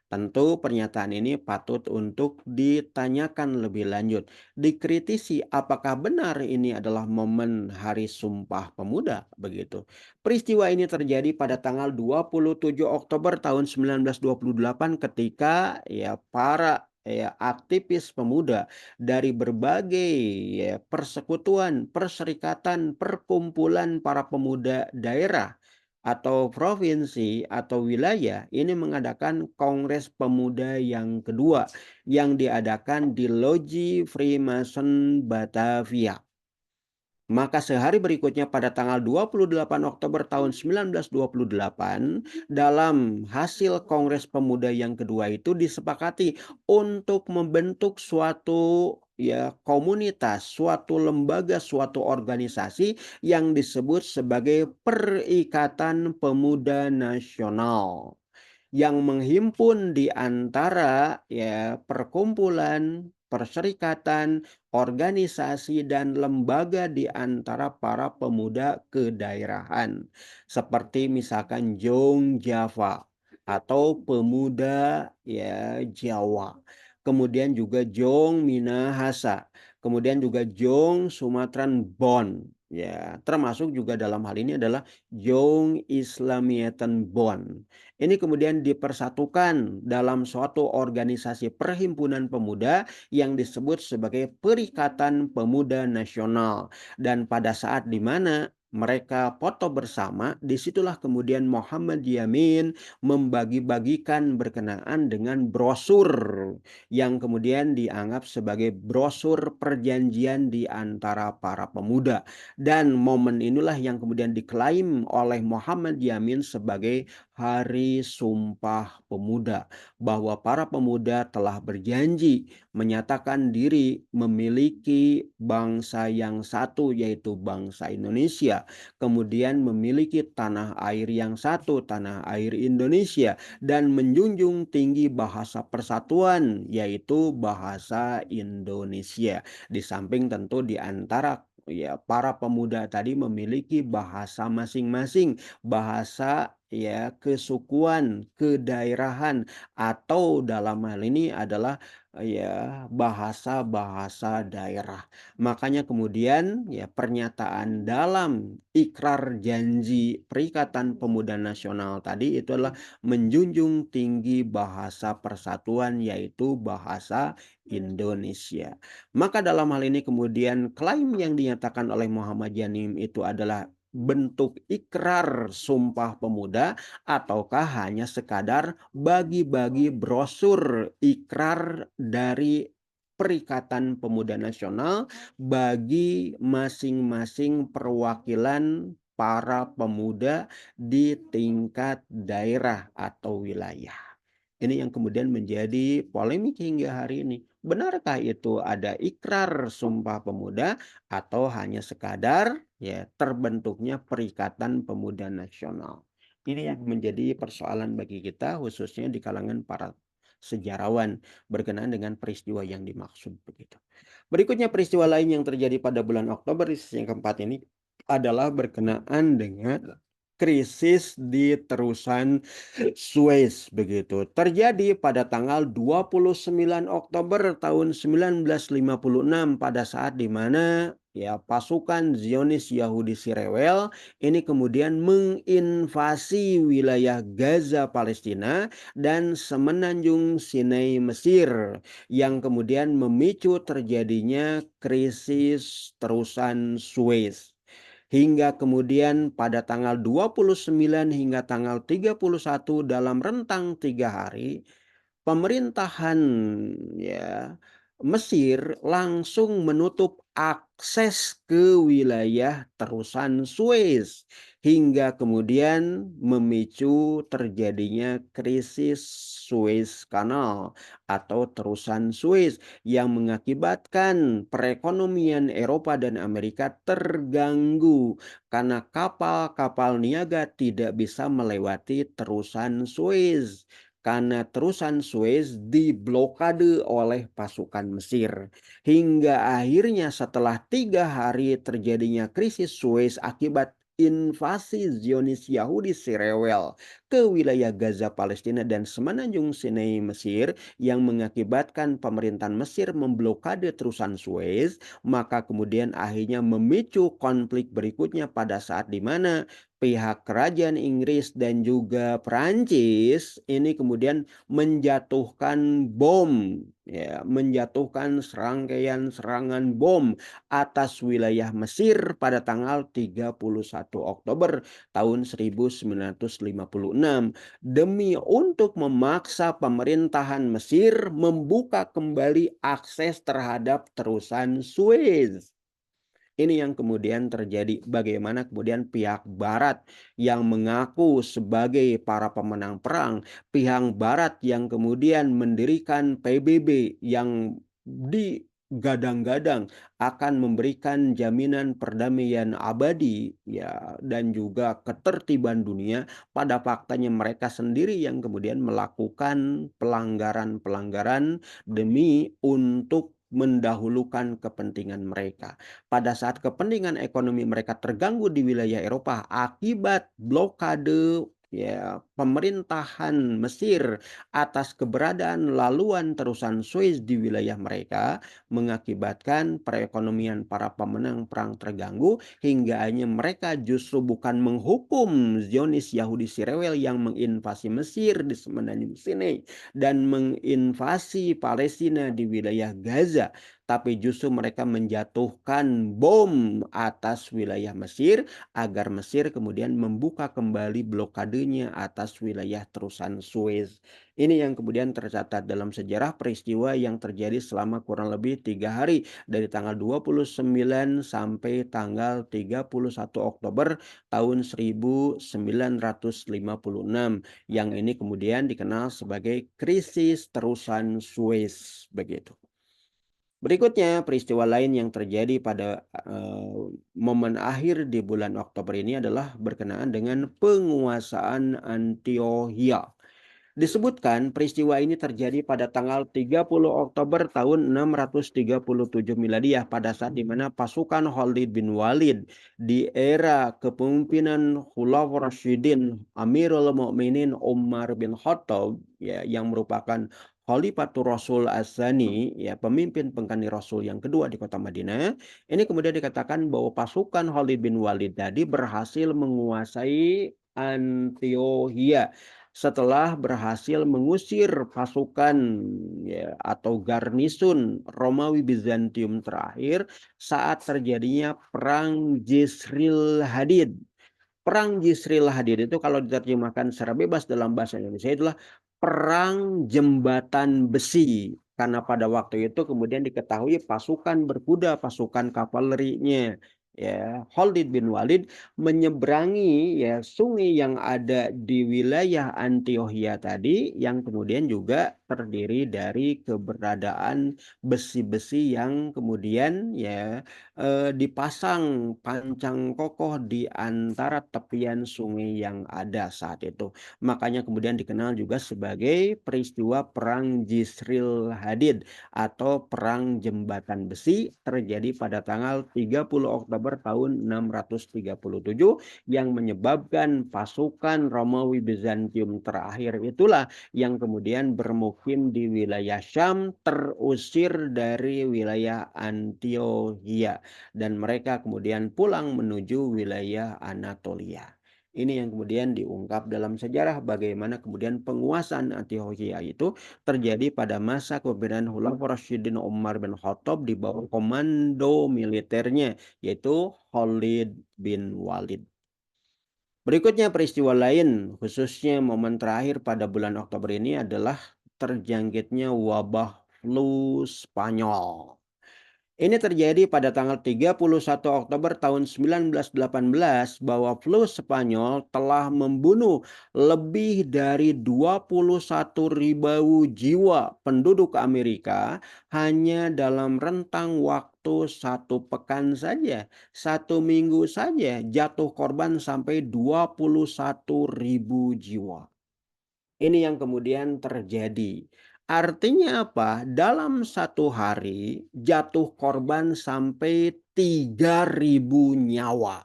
Tentu pernyataan ini patut untuk ditanyakan lebih lanjut, dikritisi apakah benar ini adalah momen Hari Sumpah Pemuda, begitu. Peristiwa ini terjadi pada tanggal 27 Oktober tahun 1928 ketika ya para ya aktivis pemuda dari berbagai ya persekutuan, perserikatan, perkumpulan para pemuda daerah atau provinsi atau wilayah ini mengadakan Kongres Pemuda yang kedua yang diadakan di Loji Freemason Batavia. Maka sehari berikutnya pada tanggal 28 Oktober tahun 1928, dalam hasil Kongres Pemuda yang kedua itu disepakati untuk membentuk suatu ya komunitas, suatu lembaga, suatu organisasi yang disebut sebagai Perikatan Pemuda Nasional yang menghimpun di antara ya perkumpulan, perserikatan, organisasi dan lembaga di antara para pemuda kedaerahan. Seperti misalkan Jong Java atau pemuda ya Jawa. Kemudian juga Jong Minahasa, kemudian juga Jong Sumatran Bon. Ya, termasuk juga dalam hal ini adalah Jong Islamiatan Bon. Ini kemudian dipersatukan dalam suatu organisasi perhimpunan pemuda yang disebut sebagai Perikatan Pemuda Nasional. Dan pada saat di mana mereka foto bersama, disitulah kemudian Muhammad Yamin membagi-bagikan berkenaan dengan brosur yang kemudian dianggap sebagai brosur perjanjian di antara para pemuda. Dan momen inilah yang kemudian diklaim oleh Muhammad Yamin sebagai Hari Sumpah Pemuda, bahwa para pemuda telah berjanji menyatakan diri memiliki bangsa yang satu, yaitu bangsa Indonesia, kemudian memiliki tanah air yang satu, tanah air Indonesia, dan menjunjung tinggi bahasa persatuan, yaitu bahasa Indonesia. Di samping tentu di antara ya para pemuda tadi memiliki bahasa masing-masing, bahasa ya kesukuan, kedaerahan, atau dalam hal ini adalah ya bahasa-bahasa daerah. Makanya kemudian ya pernyataan dalam ikrar janji Perikatan Pemuda Nasional tadi itu adalah menjunjung tinggi bahasa persatuan, yaitu bahasa Indonesia. Maka dalam hal ini kemudian klaim yang dinyatakan oleh Muhammad Yanim itu adalah bentuk ikrar Sumpah Pemuda ataukah hanya sekadar bagi-bagi brosur ikrar dari Perikatan Pemuda Nasional bagi masing-masing perwakilan para pemuda di tingkat daerah atau wilayah. Ini yang kemudian menjadi polemik hingga hari ini. Benarkah itu ada ikrar Sumpah Pemuda atau hanya sekadar ya terbentuknya Perikatan Pemuda Nasional? Ini yang menjadi persoalan bagi kita khususnya di kalangan para sejarawan berkenaan dengan peristiwa yang dimaksud begitu. Berikutnya peristiwa lain yang terjadi pada bulan Oktober yang keempat ini adalah berkenaan dengan krisis di terusan Suez begitu. Terjadi pada tanggal 29 Oktober tahun 1956 pada saat di mana ya pasukan Zionis Yahudi si rewel ini kemudian menginvasi wilayah Gaza Palestina dan semenanjung Sinai Mesir yang kemudian memicu terjadinya krisis terusan Suez. Hingga kemudian pada tanggal 29 hingga tanggal 31 dalam rentang 3 hari, pemerintahan ya Mesir langsung menutup akses ke wilayah terusan Suez, hingga kemudian memicu terjadinya krisis Suez Canal atau terusan Suez yang mengakibatkan perekonomian Eropa dan Amerika terganggu karena kapal-kapal niaga tidak bisa melewati terusan Suez. Karena terusan Suez diblokade oleh pasukan Mesir. Hingga akhirnya setelah 3 hari terjadinya krisis Suez akibat invasi Zionis Yahudi si rewel ke wilayah Gaza Palestina dan semenanjung Sinai Mesir yang mengakibatkan pemerintahan Mesir memblokade terusan Suez, maka kemudian akhirnya memicu konflik berikutnya pada saat di mana pihak kerajaan Inggris dan juga Perancis ini kemudian menjatuhkan bom, ya, menjatuhkan serangkaian serangan bom atas wilayah Mesir pada tanggal 31 Oktober tahun 1956 demi untuk memaksa pemerintahan Mesir membuka kembali akses terhadap terusan Suez. Ini yang kemudian terjadi, bagaimana kemudian pihak barat yang mengaku sebagai para pemenang perang, pihak barat yang kemudian mendirikan PBB yang digadang-gadang akan memberikan jaminan perdamaian abadi, ya, dan juga ketertiban dunia, pada faktanya mereka sendiri yang kemudian melakukan pelanggaran-pelanggaran demi untuk mendahulukan kepentingan mereka. Pada saat kepentingan ekonomi mereka terganggu di wilayah Eropa akibat blokade, ya, pemerintahan Mesir atas keberadaan laluan terusan Suez di wilayah mereka, mengakibatkan perekonomian para pemenang perang terganggu hingga akhirnya mereka justru bukan menghukum Zionis Yahudi si rewel yang menginvasi Mesir di semenanjung Sinai dan menginvasi Palestina di wilayah Gaza, tapi justru mereka menjatuhkan bom atas wilayah Mesir agar Mesir kemudian membuka kembali blokadenya atas wilayah terusan Suez. Ini yang kemudian tercatat dalam sejarah peristiwa yang terjadi selama kurang lebih 3 hari dari tanggal 29 sampai tanggal 31 Oktober tahun 1956 yang ini kemudian dikenal sebagai krisis terusan Suez begitu. Berikutnya, peristiwa lain yang terjadi pada, momen akhir di bulan Oktober ini adalah berkenaan dengan penguasaan Antiokhia. Disebutkan peristiwa ini terjadi pada tanggal 30 Oktober tahun 637 Miladiah pada saat di mana pasukan Khalid bin Walid di era kepemimpinan Khulafaur Rasyidin Amirul Mukminin Umar bin Khattab, ya, yang merupakan Khalifatur Rasul Ats-Tsani, ya, pemimpin pengganti Rasul yang kedua di kota Madinah. Ini kemudian dikatakan bahwa pasukan Khalid bin Walid tadi berhasil menguasai Antiokhia setelah berhasil mengusir pasukan, ya, atau garnisun Romawi Bizantium terakhir saat terjadinya Perang Jisril Hadid. Perang Jisril Hadid itu kalau diterjemahkan secara bebas dalam bahasa Indonesia itulah perang jembatan besi. Karena pada waktu itu kemudian diketahui pasukan berkuda, pasukan kavalerinya, ya, Khalid bin Walid menyeberangi, ya, sungai yang ada di wilayah Antiokhia tadi yang kemudian juga terdiri dari keberadaan besi-besi yang kemudian, ya, dipasang pancang kokoh di antara tepian sungai yang ada saat itu. Makanya kemudian dikenal juga sebagai peristiwa Perang Jisril Hadid atau Perang Jembatan Besi terjadi pada tanggal 30 Oktober tahun 637 yang menyebabkan pasukan Romawi Bizantium terakhir itulah yang kemudian bermukim di wilayah Syam terusir dari wilayah Antiokhia dan mereka kemudian pulang menuju wilayah Anatolia. Ini yang kemudian diungkap dalam sejarah bagaimana kemudian penguasaan Antiokhia itu terjadi pada masa kepemimpinan Khulafaur Rasyidin Umar bin Khattab di bawah komando militernya yaitu Khalid bin Walid. Berikutnya peristiwa lain khususnya momen terakhir pada bulan Oktober ini adalah terjangkitnya wabah flu Spanyol. Ini terjadi pada tanggal 31 Oktober tahun 1918 bahwa flu Spanyol telah membunuh lebih dari 21.000 jiwa penduduk Amerika hanya dalam rentang waktu 1 pekan saja. 1 minggu saja jatuh korban sampai 21.000 jiwa. Ini yang kemudian terjadi. Artinya apa? Dalam 1 hari jatuh korban sampai 3.000 nyawa.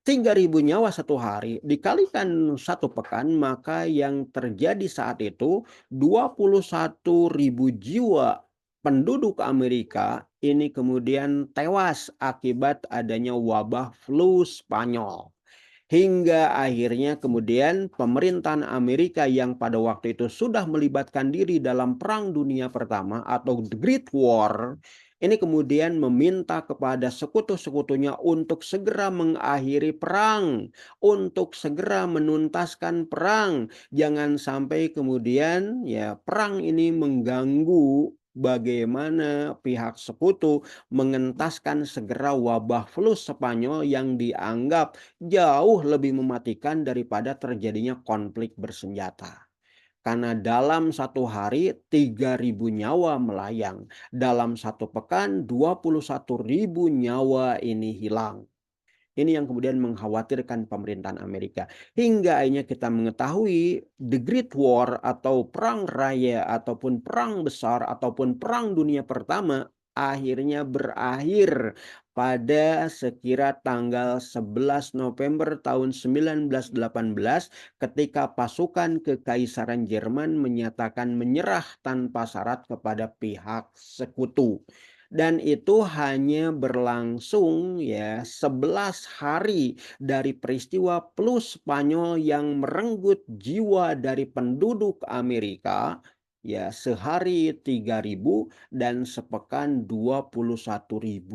3.000 nyawa 1 hari dikalikan 1 pekan, maka yang terjadi saat itu 21.000 jiwa penduduk Amerika ini kemudian tewas akibat adanya wabah flu Spanyol. Hingga akhirnya kemudian pemerintahan Amerika yang pada waktu itu sudah melibatkan diri dalam Perang Dunia Pertama atau The Great War, ini kemudian meminta kepada sekutu-sekutunya untuk segera mengakhiri perang, untuk segera menuntaskan perang. Jangan sampai kemudian ya perang ini mengganggu bagaimana pihak sekutu mengentaskan segera wabah flu Spanyol yang dianggap jauh lebih mematikan daripada terjadinya konflik bersenjata. Karena dalam 1 hari 3.000 nyawa melayang, dalam 1 pekan 21.000 nyawa ini hilang. Ini yang kemudian mengkhawatirkan pemerintahan Amerika. Hingga akhirnya kita mengetahui The Great War atau Perang Raya ataupun Perang Besar ataupun Perang Dunia Pertama akhirnya berakhir pada sekira tanggal 11 November tahun 1918 ketika pasukan Kekaisaran Jerman menyatakan menyerah tanpa syarat kepada pihak sekutu. Dan itu hanya berlangsung ya 11 hari dari peristiwa flu Spanyol yang merenggut jiwa dari penduduk Amerika, ya sehari 3.000 dan sepekan 21.000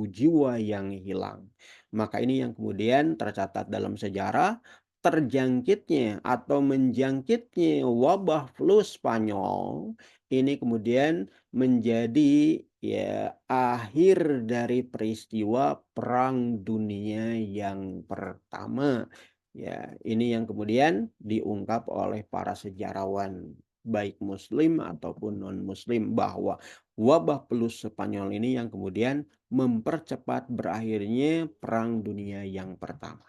jiwa yang hilang. Maka ini yang kemudian tercatat dalam sejarah terjangkitnya atau menjangkitnya wabah flu Spanyol ini kemudian menjadi ya akhir dari peristiwa Perang Dunia yang Pertama. Ya, ini yang kemudian diungkap oleh para sejarawan baik muslim ataupun non-muslim bahwa wabah flu Spanyol ini yang kemudian mempercepat berakhirnya Perang Dunia yang Pertama.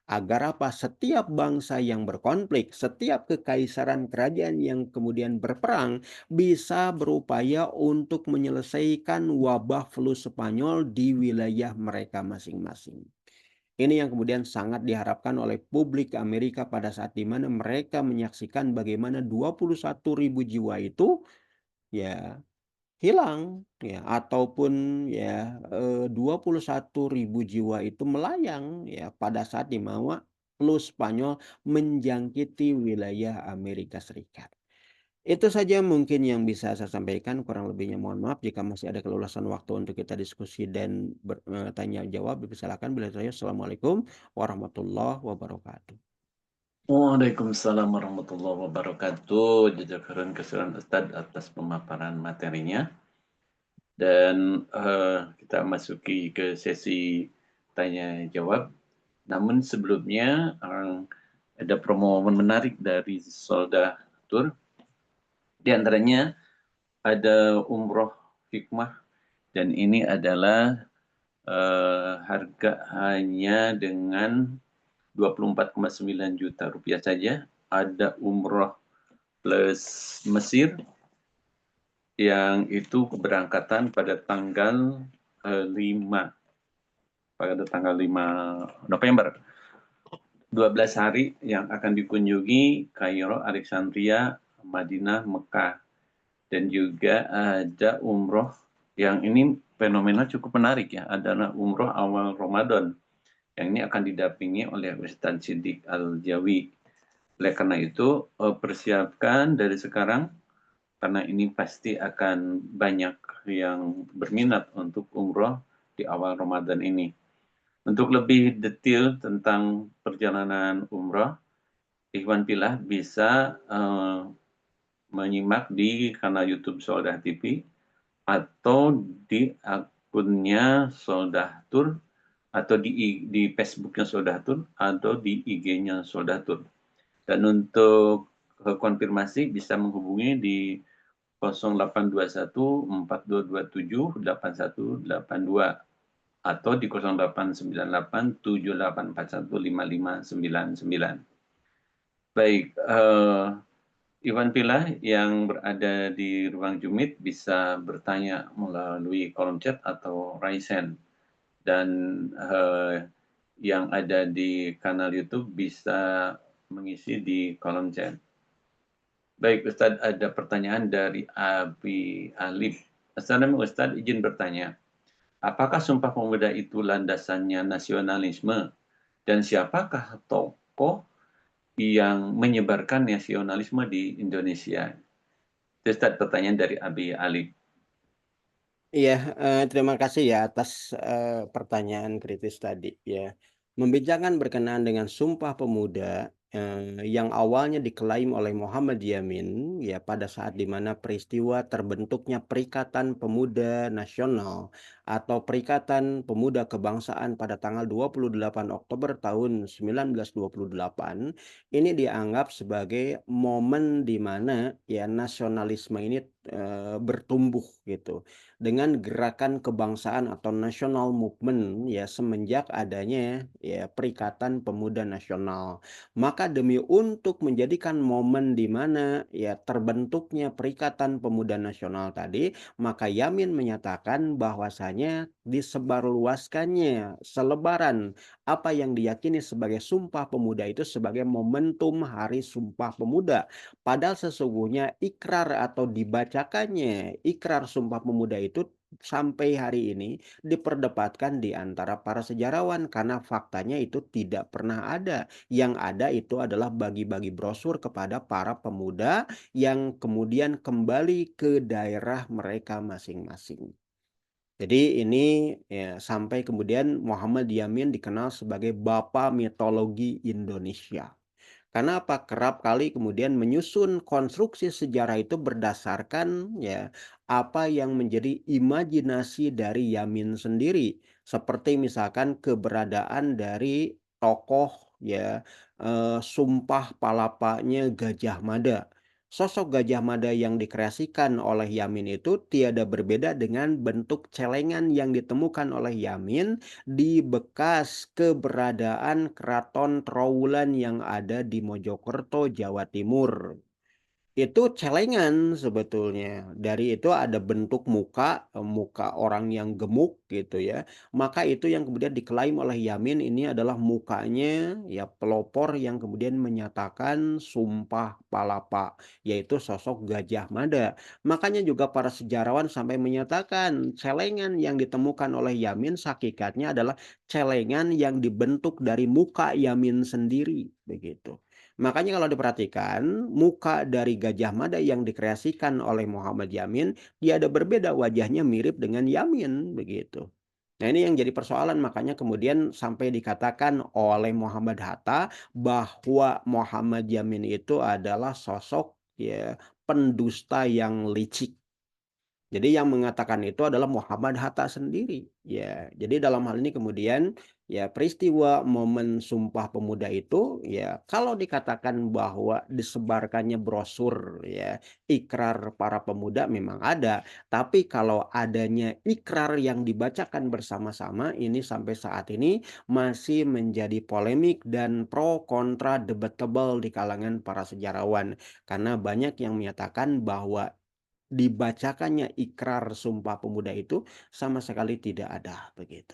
Agar apa? Setiap bangsa yang berkonflik, setiap kekaisaran kerajaan yang kemudian berperang bisa berupaya untuk menyelesaikan wabah flu Spanyol di wilayah mereka masing-masing. Ini yang kemudian sangat diharapkan oleh publik Amerika pada saat di mana mereka menyaksikan bagaimana 21.000 jiwa itu ya hilang ya ataupun ya 21.000 jiwa itu melayang ya pada saat di mana flu Spanyol menjangkiti wilayah Amerika Serikat. Itu saja mungkin yang bisa saya sampaikan, kurang lebihnya mohon maaf jika masih ada kelulusan waktu untuk kita diskusi dan tanya jawab, dipersilakan. Bila saya, Assalamualaikum warahmatullahi wabarakatuh. Waalaikumsalam warahmatullahi wabarakatuh. Jazakallahu khairan Ustaz atas pemaparan materinya. Dan kita masuki ke sesi tanya jawab. Namun sebelumnya ada promo menarik dari Soldatur. Di antaranya ada umroh hikmah dan ini adalah harga hanya dengan 24,9 juta rupiah saja. Ada umroh plus Mesir yang itu keberangkatan pada tanggal 5 November. 12 hari yang akan dikunjungi Kairo, Alexandria, Madinah, Mekah. Dan juga ada umroh yang ini fenomena cukup menarik ya, adalah umroh awal Ramadan. Yang ini akan didampingi oleh Ustaz Siddiq Al-Jawi. Oleh karena itu, persiapkan dari sekarang, karena ini pasti akan banyak yang berminat untuk umroh di awal Ramadan ini. Untuk lebih detail tentang perjalanan umroh, Ikhwan Fillah bisa menyimak di kanal YouTube Soldah TV atau di akunnya Soldatur, atau di Facebook-nya Soldatur, atau di IG-nya Soldatur. Dan untuk konfirmasi bisa menghubungi di 0821 4227 8182 atau di 0898 7841 5599. Baik, Iwan Pila yang berada di ruang Jumit bisa bertanya melalui kolom chat atau raise hand, dan yang ada di kanal YouTube bisa mengisi di kolom chat. Baik, Ustadz, ada pertanyaan dari Abi Alif. Assalamualaikum Ustadz, izin bertanya. Apakah Sumpah Pemuda itu landasannya nasionalisme? Dan siapakah tokoh yang menyebarkan nasionalisme di Indonesia? Itu Ustadz, pertanyaan dari Abi Alif. Iya, terima kasih ya atas, pertanyaan kritis tadi ya. Membicarakan berkenaan dengan Sumpah Pemuda, yang awalnya diklaim oleh Muhammad Yamin, ya pada saat di mana peristiwa terbentuknya Perikatan Pemuda Nasional atau Perikatan Pemuda Kebangsaan pada tanggal 28 Oktober tahun 1928, ini dianggap sebagai momen di mana ya nasionalisme ini, bertumbuh gitu. Dengan gerakan kebangsaan atau national movement ya semenjak adanya ya Perikatan Pemuda Nasional. Maka demi untuk menjadikan momen di mana ya terbentuknya Perikatan Pemuda Nasional tadi, maka Yamin menyatakan bahwasanya disebarluaskannya selebaran apa yang diyakini sebagai Sumpah Pemuda itu sebagai momentum Hari Sumpah Pemuda. Padahal sesungguhnya ikrar atau dibacakannya ikrar Sumpah Pemuda itu sampai hari ini diperdebatkan di antara para sejarawan karena faktanya itu tidak pernah ada. Yang ada itu adalah bagi-bagi brosur kepada para pemuda yang kemudian kembali ke daerah mereka masing-masing. Jadi ini ya sampai kemudian Muhammad Yamin dikenal sebagai Bapa Mitologi Indonesia. Karena apa? Kerap kali kemudian menyusun konstruksi sejarah itu berdasarkan ya apa yang menjadi imajinasi dari Yamin sendiri. Seperti misalkan keberadaan dari tokoh ya Sumpah Palapanya Gajah Mada. Sosok Gajah Mada yang dikreasikan oleh Yamin itu tiada berbeda dengan bentuk celengan yang ditemukan oleh Yamin di bekas keberadaan Keraton Trowulan yang ada di Mojokerto, Jawa Timur. Itu celengan sebetulnya. Dari itu ada bentuk muka, muka orang yang gemuk gitu ya. Maka itu yang kemudian diklaim oleh Yamin ini adalah mukanya ya pelopor yang kemudian menyatakan Sumpah Palapa, yaitu sosok Gajah Mada. Makanya juga para sejarawan sampai menyatakan celengan yang ditemukan oleh Yamin hakikatnya adalah celengan yang dibentuk dari muka Yamin sendiri, begitu. Makanya kalau diperhatikan, muka dari Gajah Mada yang dikreasikan oleh Muhammad Yamin, tiada berbeda wajahnya mirip dengan Yamin, begitu. Nah ini yang jadi persoalan makanya kemudian sampai dikatakan oleh Muhammad Hatta bahwa Muhammad Yamin itu adalah sosok ya pendusta yang licik. Jadi yang mengatakan itu adalah Muhammad Hatta sendiri, ya. Jadi dalam hal ini kemudian, ya peristiwa momen Sumpah Pemuda itu, ya kalau dikatakan bahwa disebarkannya brosur, ya, ikrar para pemuda memang ada. Tapi kalau adanya ikrar yang dibacakan bersama-sama, ini sampai saat ini masih menjadi polemik dan pro kontra debatable di kalangan para sejarawan. Karena banyak yang menyatakan bahwa dibacakannya ikrar Sumpah Pemuda itu sama sekali tidak ada, begitu.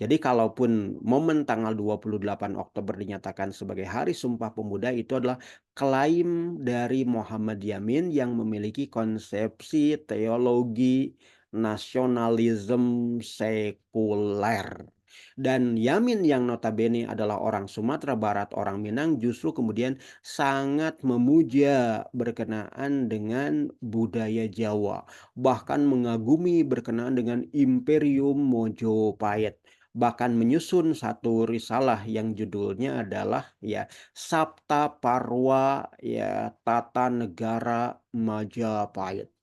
Jadi kalaupun momen tanggal 28 Oktober dinyatakan sebagai Hari Sumpah Pemuda itu adalah klaim dari Muhammad Yamin yang memiliki konsepsi teologi nasionalisme sekuler. Dan Yamin yang notabene adalah orang Sumatera Barat, orang Minang justru kemudian sangat memuja berkenaan dengan budaya Jawa, bahkan mengagumi berkenaan dengan Imperium Mojopahit. Bahkan menyusun satu risalah yang judulnya adalah ya Sabta Parwa ya Tata Negara Majapahit.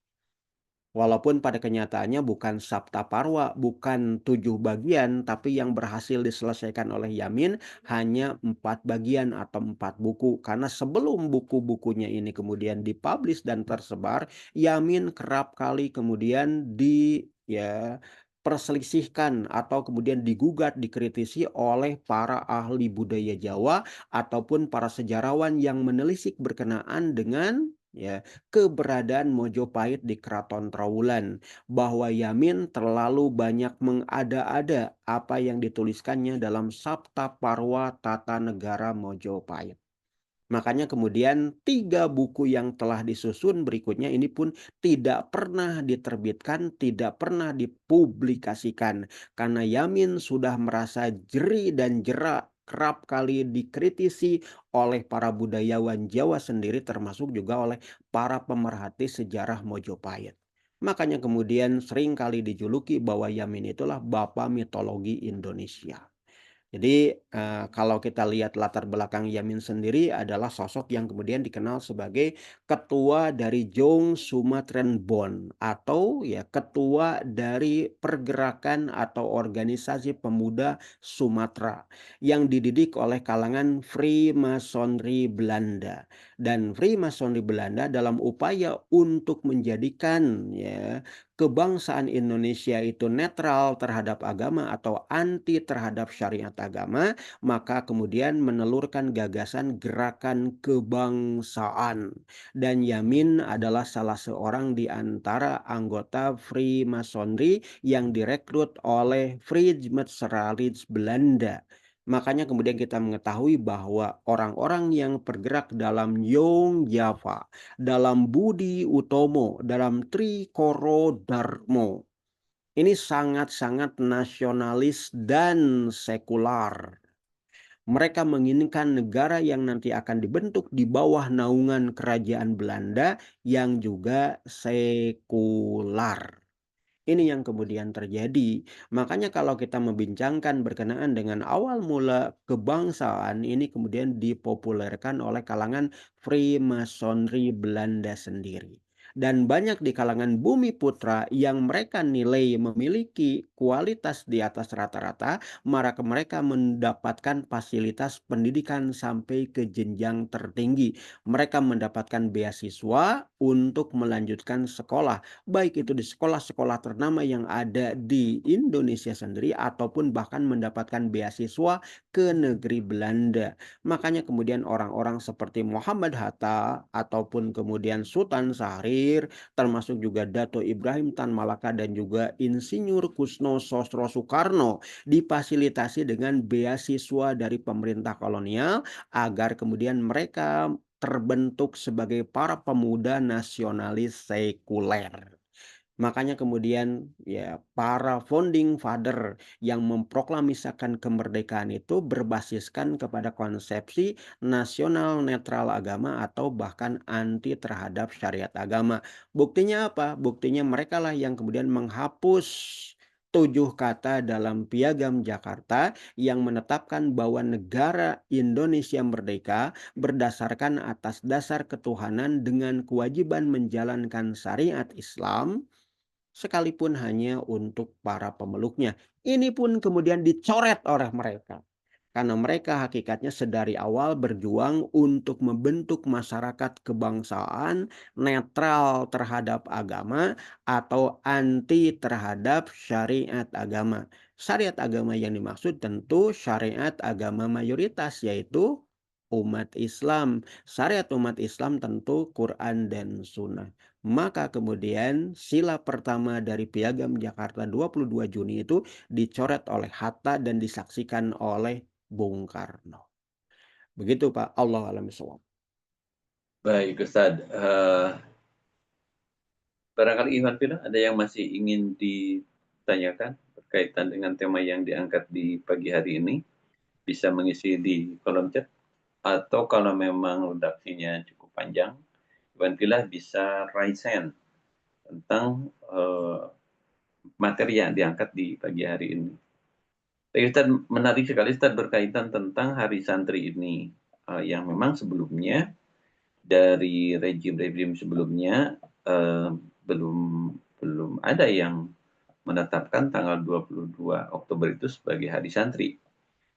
Walaupun pada kenyataannya bukan Sabta Parwa, bukan 7 bagian, tapi yang berhasil diselesaikan oleh Yamin hanya 4 bagian atau 4 buku. Karena sebelum buku-bukunya ini kemudian dipublish dan tersebar, Yamin kerap kali kemudian perselisihkan atau kemudian digugat, dikritisi oleh para ahli budaya Jawa ataupun para sejarawan yang menelisik berkenaan dengan keberadaan Mojopahit di Keraton Trowulan, bahwa Yamin terlalu banyak mengada-ada apa yang dituliskannya dalam Sabta Parwa Tata Negara Mojopahit. Makanya kemudian 3 buku yang telah disusun berikutnya ini pun tidak pernah diterbitkan, tidak pernah dipublikasikan. Karena Yamin sudah merasa jeri dan jera kerap kali dikritisi oleh para budayawan Jawa sendiri termasuk juga oleh para pemerhati sejarah Mojopahit. Makanya kemudian sering kali dijuluki bahwa Yamin itulah bapa mitologi Indonesia. Jadi, kalau kita lihat latar belakang Yamin sendiri adalah sosok yang kemudian dikenal sebagai ketua dari Jong Sumatran Bond atau ketua dari pergerakan atau organisasi pemuda Sumatera yang dididik oleh kalangan Freemasonry Belanda. Dan Freemasonry Belanda dalam upaya untuk menjadikan kebangsaan Indonesia itu netral terhadap agama atau anti terhadap syariat agama, maka kemudian menelurkan gagasan gerakan kebangsaan. Dan Yamin adalah salah seorang di antara anggota Freemasonry yang direkrut oleh Vrijmetsralids Belanda. Makanya kemudian kita mengetahui bahwa orang-orang yang bergerak dalam Yong Java, dalam Budi Utomo, dalam Trikoro Darmo. Ini sangat-sangat nasionalis dan sekular. Mereka menginginkan negara yang nanti akan dibentuk di bawah naungan kerajaan Belanda yang juga sekular. Ini yang kemudian terjadi. Makanya kalau kita membincangkan berkenaan dengan awal mula kebangsaan ini kemudian dipopulerkan oleh kalangan Freemasonry Belanda sendiri. Dan banyak di kalangan bumi putra yang mereka nilai memiliki kualitas di atas rata-rata, maka mereka mendapatkan fasilitas pendidikan sampai ke jenjang tertinggi. Mereka mendapatkan beasiswa untuk melanjutkan sekolah baik itu di sekolah-sekolah ternama yang ada di Indonesia sendiri ataupun bahkan mendapatkan beasiswa ke negeri Belanda. Makanya kemudian orang-orang seperti Muhammad Hatta ataupun kemudian Sultan Syahrir, termasuk juga Dato Ibrahim Tan Malaka dan juga Insinyur Kusno Sosro Soekarno difasilitasi dengan beasiswa dari pemerintah kolonial agar kemudian mereka terbentuk sebagai para pemuda nasionalis sekuler. Makanya kemudian para founding father yang memproklamisasikan kemerdekaan itu berbasiskan kepada konsepsi nasional netral agama atau bahkan anti terhadap syariat agama. Buktinya apa? Buktinya merekalah yang kemudian menghapus 7 kata dalam Piagam Jakarta yang menetapkan bahwa negara Indonesia merdeka berdasarkan atas dasar ketuhanan dengan kewajiban menjalankan syariat Islam sekalipun hanya untuk para pemeluknya. Ini pun kemudian dicoret oleh mereka. Karena mereka hakikatnya sedari awal berjuang untuk membentuk masyarakat kebangsaan netral terhadap agama atau anti terhadap syariat agama. Syariat agama yang dimaksud tentu syariat agama mayoritas yaitu umat Islam. Syariat umat Islam tentu Quran dan Sunnah. Maka kemudian sila pertama dari Piagam Jakarta 22 Juni itu dicoret oleh Hatta dan disaksikan oleh Bung Karno. Begitu Pak, Allah alam bisawab. Baik, Ustadz. Barangkali Iwan Fira ada yang masih ingin ditanyakan berkaitan dengan tema yang diangkat di pagi hari ini, bisa mengisi di kolom chat, atau kalau memang redaksinya cukup panjang, Iwan Fira bisa raise hand tentang materi yang diangkat di pagi hari ini. Tapi Ustaz, menarik sekali Ustaz berkaitan tentang Hari Santri ini, yang memang sebelumnya dari rejim-rejim sebelumnya belum belum ada yang menetapkan tanggal 22 Oktober itu sebagai Hari Santri.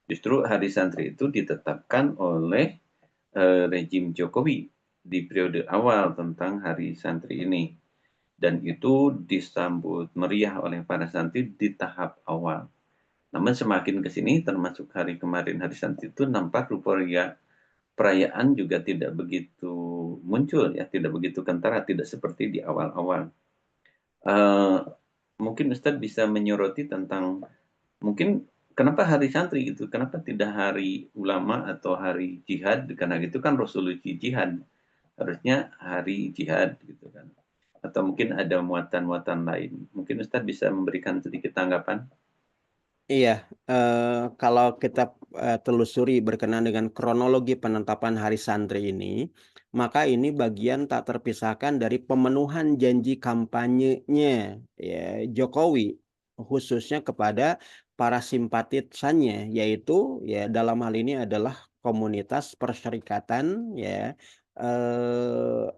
Justru Hari Santri itu ditetapkan oleh rejim Jokowi di periode awal tentang Hari Santri ini. Dan itu disambut meriah oleh para santri di tahap awal. Namun semakin ke sini, termasuk hari kemarin Hari Santri itu nampak rupanya perayaan juga tidak begitu muncul ya, tidak begitu kentara, tidak seperti di awal-awal. Eee, Mungkin Ustadz bisa menyoroti tentang mungkin kenapa hari santri gitu, kenapa tidak hari ulama atau hari jihad, karena itu kan resolusi jihad, harusnya hari jihad gitu kan. Atau mungkin ada muatan-muatan lain. Mungkin Ustadz bisa memberikan sedikit tanggapan? Iya, kalau kita, telusuri berkenaan dengan kronologi penetapan Hari Santri ini, maka ini bagian tak terpisahkan dari pemenuhan janji kampanyenya, ya, Jokowi, khususnya kepada para simpatisannya, yaitu, ya, dalam hal ini adalah komunitas perserikatan, ya,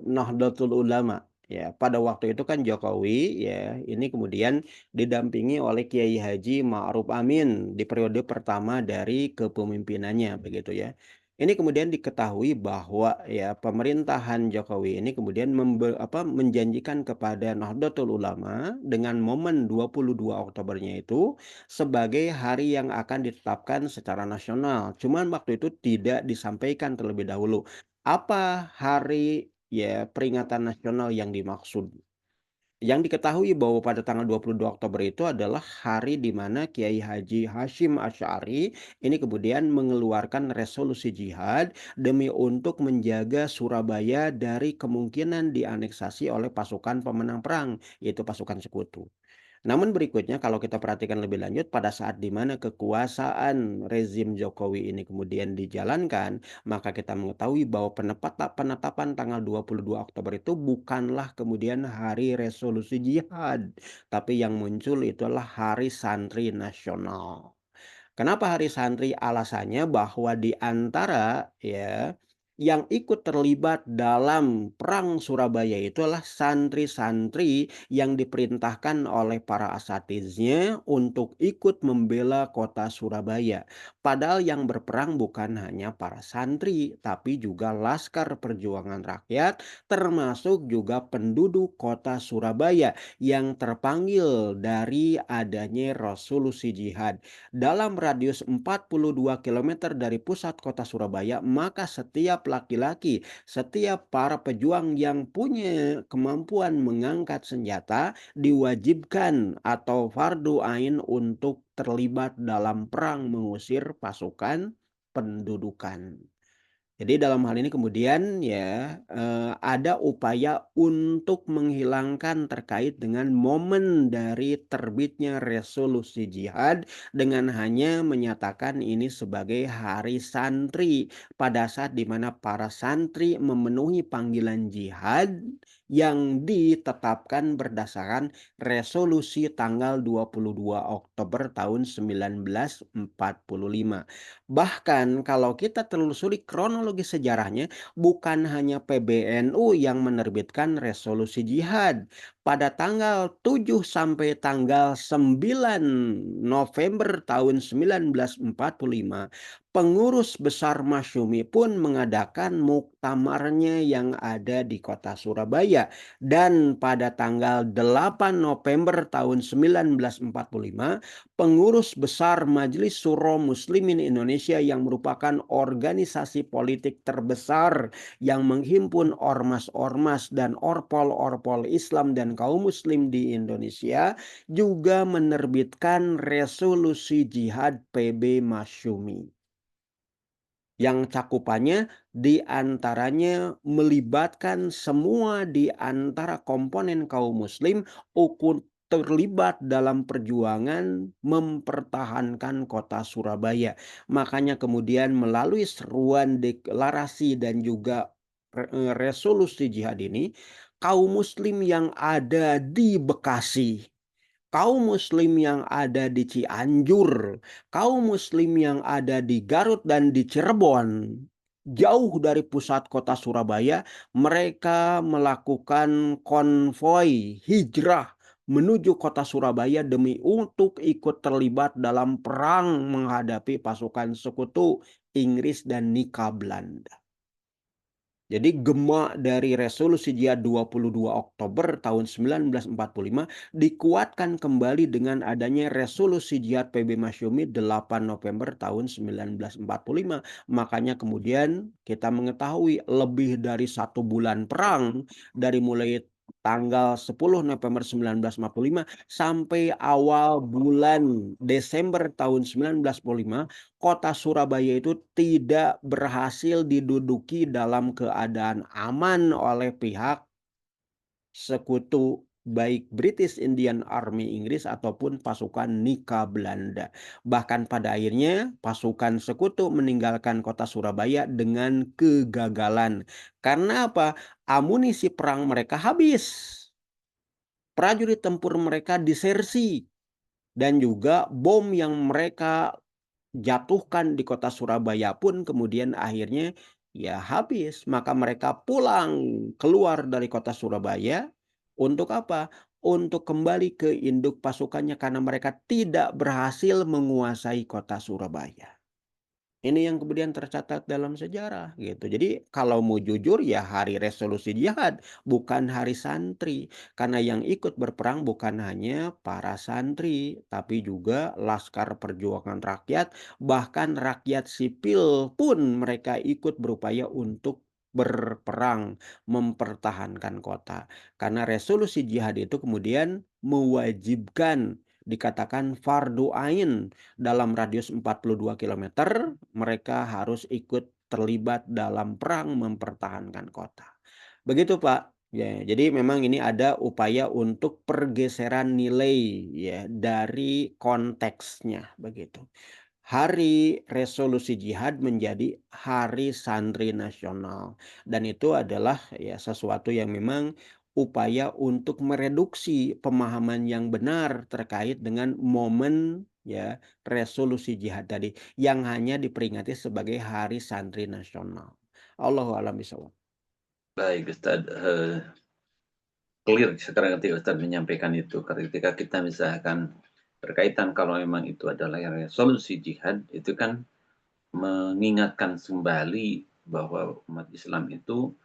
Nahdlatul Ulama. Ya, pada waktu itu kan Jokowi, ya, ini kemudian didampingi oleh Kiai Haji Ma'ruf Amin di periode pertama dari kepemimpinannya begitu ya. Ini kemudian diketahui bahwa ya pemerintahan Jokowi ini kemudian menjanjikan kepada Nahdlatul Ulama dengan momen 22 Oktobernya itu sebagai hari yang akan ditetapkan secara nasional. Cuman waktu itu tidak disampaikan terlebih dahulu. Apa hari ya peringatan nasional yang dimaksud? Yang diketahui bahwa pada tanggal 22 Oktober itu adalah hari di mana Kiai Haji Hashim Asy'ari ini kemudian mengeluarkan resolusi jihad demi untuk menjaga Surabaya dari kemungkinan dianeksasi oleh pasukan pemenang perang, yaitu pasukan Sekutu. Namun berikutnya kalau kita perhatikan lebih lanjut pada saat di mana kekuasaan rezim Jokowi ini kemudian dijalankan, maka kita mengetahui bahwa penetapan tanggal 22 Oktober itu bukanlah kemudian hari resolusi jihad, tapi yang muncul itulah Hari Santri Nasional. Kenapa Hari Santri? Alasannya bahwa di antara ya, yang ikut terlibat dalam perang Surabaya itu adalah santri-santri yang diperintahkan oleh para asatidnya untuk ikut membela kota Surabaya. Padahal yang berperang bukan hanya para santri, tapi juga Laskar Perjuangan Rakyat, termasuk juga penduduk kota Surabaya yang terpanggil dari adanya resolusi jihad dalam radius 42 kilometer dari pusat kota Surabaya, maka setiap laki-laki, setiap para pejuang yang punya kemampuan mengangkat senjata diwajibkan atau fardu ain untuk terlibat dalam perang mengusir pasukan pendudukan. Jadi dalam hal ini kemudian ya, ada upaya untuk menghilangkan terkait dengan momen dari terbitnya resolusi jihad dengan hanya menyatakan ini sebagai hari santri pada saat di mana para santri memenuhi panggilan jihad yang ditetapkan berdasarkan resolusi tanggal 22 Oktober tahun 1945. Bahkan kalau kita telusuri kronologi sejarahnya, bukan hanya PBNU yang menerbitkan resolusi jihad. Pada tanggal 7 sampai tanggal 9 November tahun 1945, pengurus besar Masyumi pun mengadakan muktamarnya yang ada di kota Surabaya. Dan pada tanggal 8 November tahun 1945, pengurus besar Majelis Syuro Muslimin Indonesia yang merupakan organisasi politik terbesar yang menghimpun ormas-ormas dan orpol-orpol Islam dan kaum muslim di Indonesia juga menerbitkan resolusi jihad PB Masyumi yang cakupannya di antaranya melibatkan semua di antara komponen kaum muslim ukun terlibat dalam perjuangan mempertahankan kota Surabaya. Makanya kemudian melalui seruan deklarasi dan juga resolusi jihad ini, kaum muslim yang ada di Bekasi, kaum muslim yang ada di Cianjur, kaum muslim yang ada di Garut dan di Cirebon, jauh dari pusat kota Surabaya, mereka melakukan konvoi hijrah menuju kota Surabaya demi untuk ikut terlibat dalam perang menghadapi pasukan sekutu Inggris dan Nika Belanda. Jadi gema dari resolusi Jihad 22 Oktober tahun 1945 dikuatkan kembali dengan adanya resolusi Jihad PB Masyumi 8 November tahun 1945. Makanya kemudian kita mengetahui lebih dari 1 bulan perang dari mulai tanggal 10 November 1945 sampai awal bulan Desember tahun 1945, kota Surabaya itu tidak berhasil diduduki dalam keadaan aman oleh pihak sekutu, baik British Indian Army Inggris ataupun pasukan Nika Belanda. Bahkan pada akhirnya pasukan sekutu meninggalkan kota Surabaya dengan kegagalan. Karena apa? Amunisi perang mereka habis. Prajurit tempur mereka disersi dan juga bom yang mereka jatuhkan di kota Surabaya pun kemudian akhirnya ya habis. Maka mereka pulang keluar dari kota Surabaya untuk apa? Untuk kembali ke induk pasukannya karena mereka tidak berhasil menguasai kota Surabaya. Ini yang kemudian tercatat dalam sejarah gitu. Jadi kalau mau jujur ya hari resolusi jihad, bukan hari santri. Karena yang ikut berperang bukan hanya para santri, tapi juga Laskar Perjuangan Rakyat, bahkan rakyat sipil pun mereka ikut berupaya untuk berperang, mempertahankan kota. Karena resolusi jihad itu kemudian mewajibkan dikatakan fardu ain dalam radius 42 kilometer, mereka harus ikut terlibat dalam perang mempertahankan kota. Begitu, Pak. Ya, jadi memang ini ada upaya untuk pergeseran nilai ya dari konteksnya begitu. Hari Resolusi Jihad menjadi Hari Santri Nasional dan itu adalah ya sesuatu yang memang upaya untuk mereduksi pemahaman yang benar terkait dengan momen ya Resolusi Jihad tadi yang hanya diperingati sebagai Hari Santri Nasional. Allahu a'lam bishawab. Baik Ustaz, clear sekarang ketika Ustaz menyampaikan itu, ketika kita misalkan berkaitan kalau memang itu adalah resolusi jihad, itu kan mengingatkan kembali bahwa umat Islam itu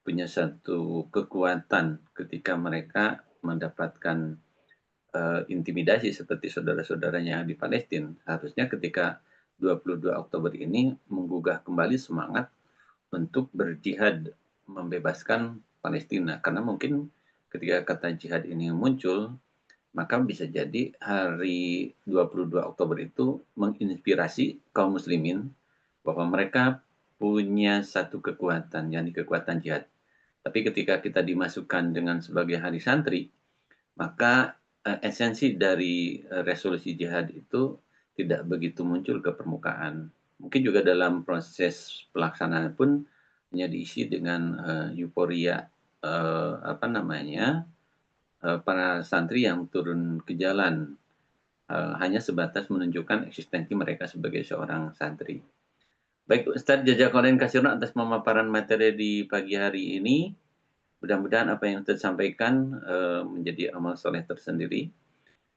punya satu kekuatan ketika mereka mendapatkan intimidasi seperti saudara-saudaranya di Palestina. Harusnya ketika 22 Oktober ini menggugah kembali semangat untuk berjihad membebaskan Palestina. Karena mungkin ketika kata jihad ini muncul, maka bisa jadi hari 22 Oktober itu menginspirasi kaum muslimin bahwa mereka punya satu kekuatan, yakni kekuatan jihad. Tapi ketika kita dimasukkan dengan sebagai hari santri, maka esensi dari resolusi jihad itu tidak begitu muncul ke permukaan. Mungkin juga dalam proses pelaksanaan pun hanya diisi dengan euforia para santri yang turun ke jalan, hanya sebatas menunjukkan eksistensi mereka sebagai seorang santri. Baik Ustadz Jazakallahu khairan atas pemaparan materi di pagi hari ini. Mudah-mudahan apa yang Ustadz sampaikan menjadi amal soleh tersendiri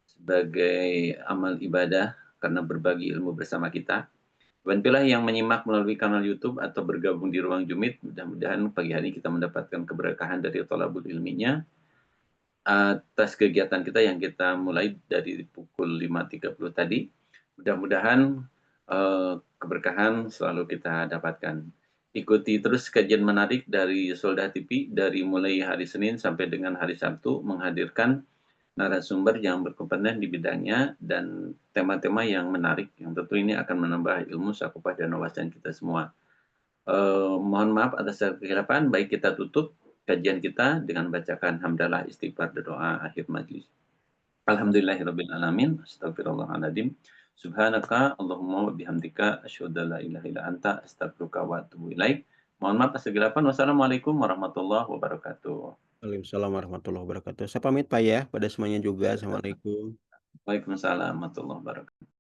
sebagai amal ibadah karena berbagi ilmu bersama kita. Dan pilih yang menyimak melalui kanal YouTube atau bergabung di ruang Jumit, mudah-mudahan pagi hari kita mendapatkan keberkahan dari thalabul ilminya atas kegiatan kita yang kita mulai dari pukul 5.30 tadi. Mudah-mudahan keberkahan selalu kita dapatkan. Ikuti terus kajian menarik dari Soldah TV dari mulai hari Senin sampai dengan hari Sabtu menghadirkan narasumber yang berkompeten di bidangnya dan tema-tema yang menarik yang tentu ini akan menambah ilmu sakupah dan wawasan kita semua. Mohon maaf atas kekeliruan, baik kita tutup kajian kita dengan bacakan hamdalah istighfar dan doa akhir majlis. Alhamdulillahirabbil alamin, astagfirullahaladzim. Subhanaka Allahumma wa bihamdika asyhadu an la ilaha illa anta astaghfiruka wa atubu ilaik. Mohon maaf atas kegelapan. Wassalamualaikum warahmatullahi wabarakatuh. Waalaikumsalam warahmatullahi wabarakatuh. Saya pamit Pak ya pada semuanya juga. Assalamualaikum. Waalaikumsalam warahmatullahi wabarakatuh.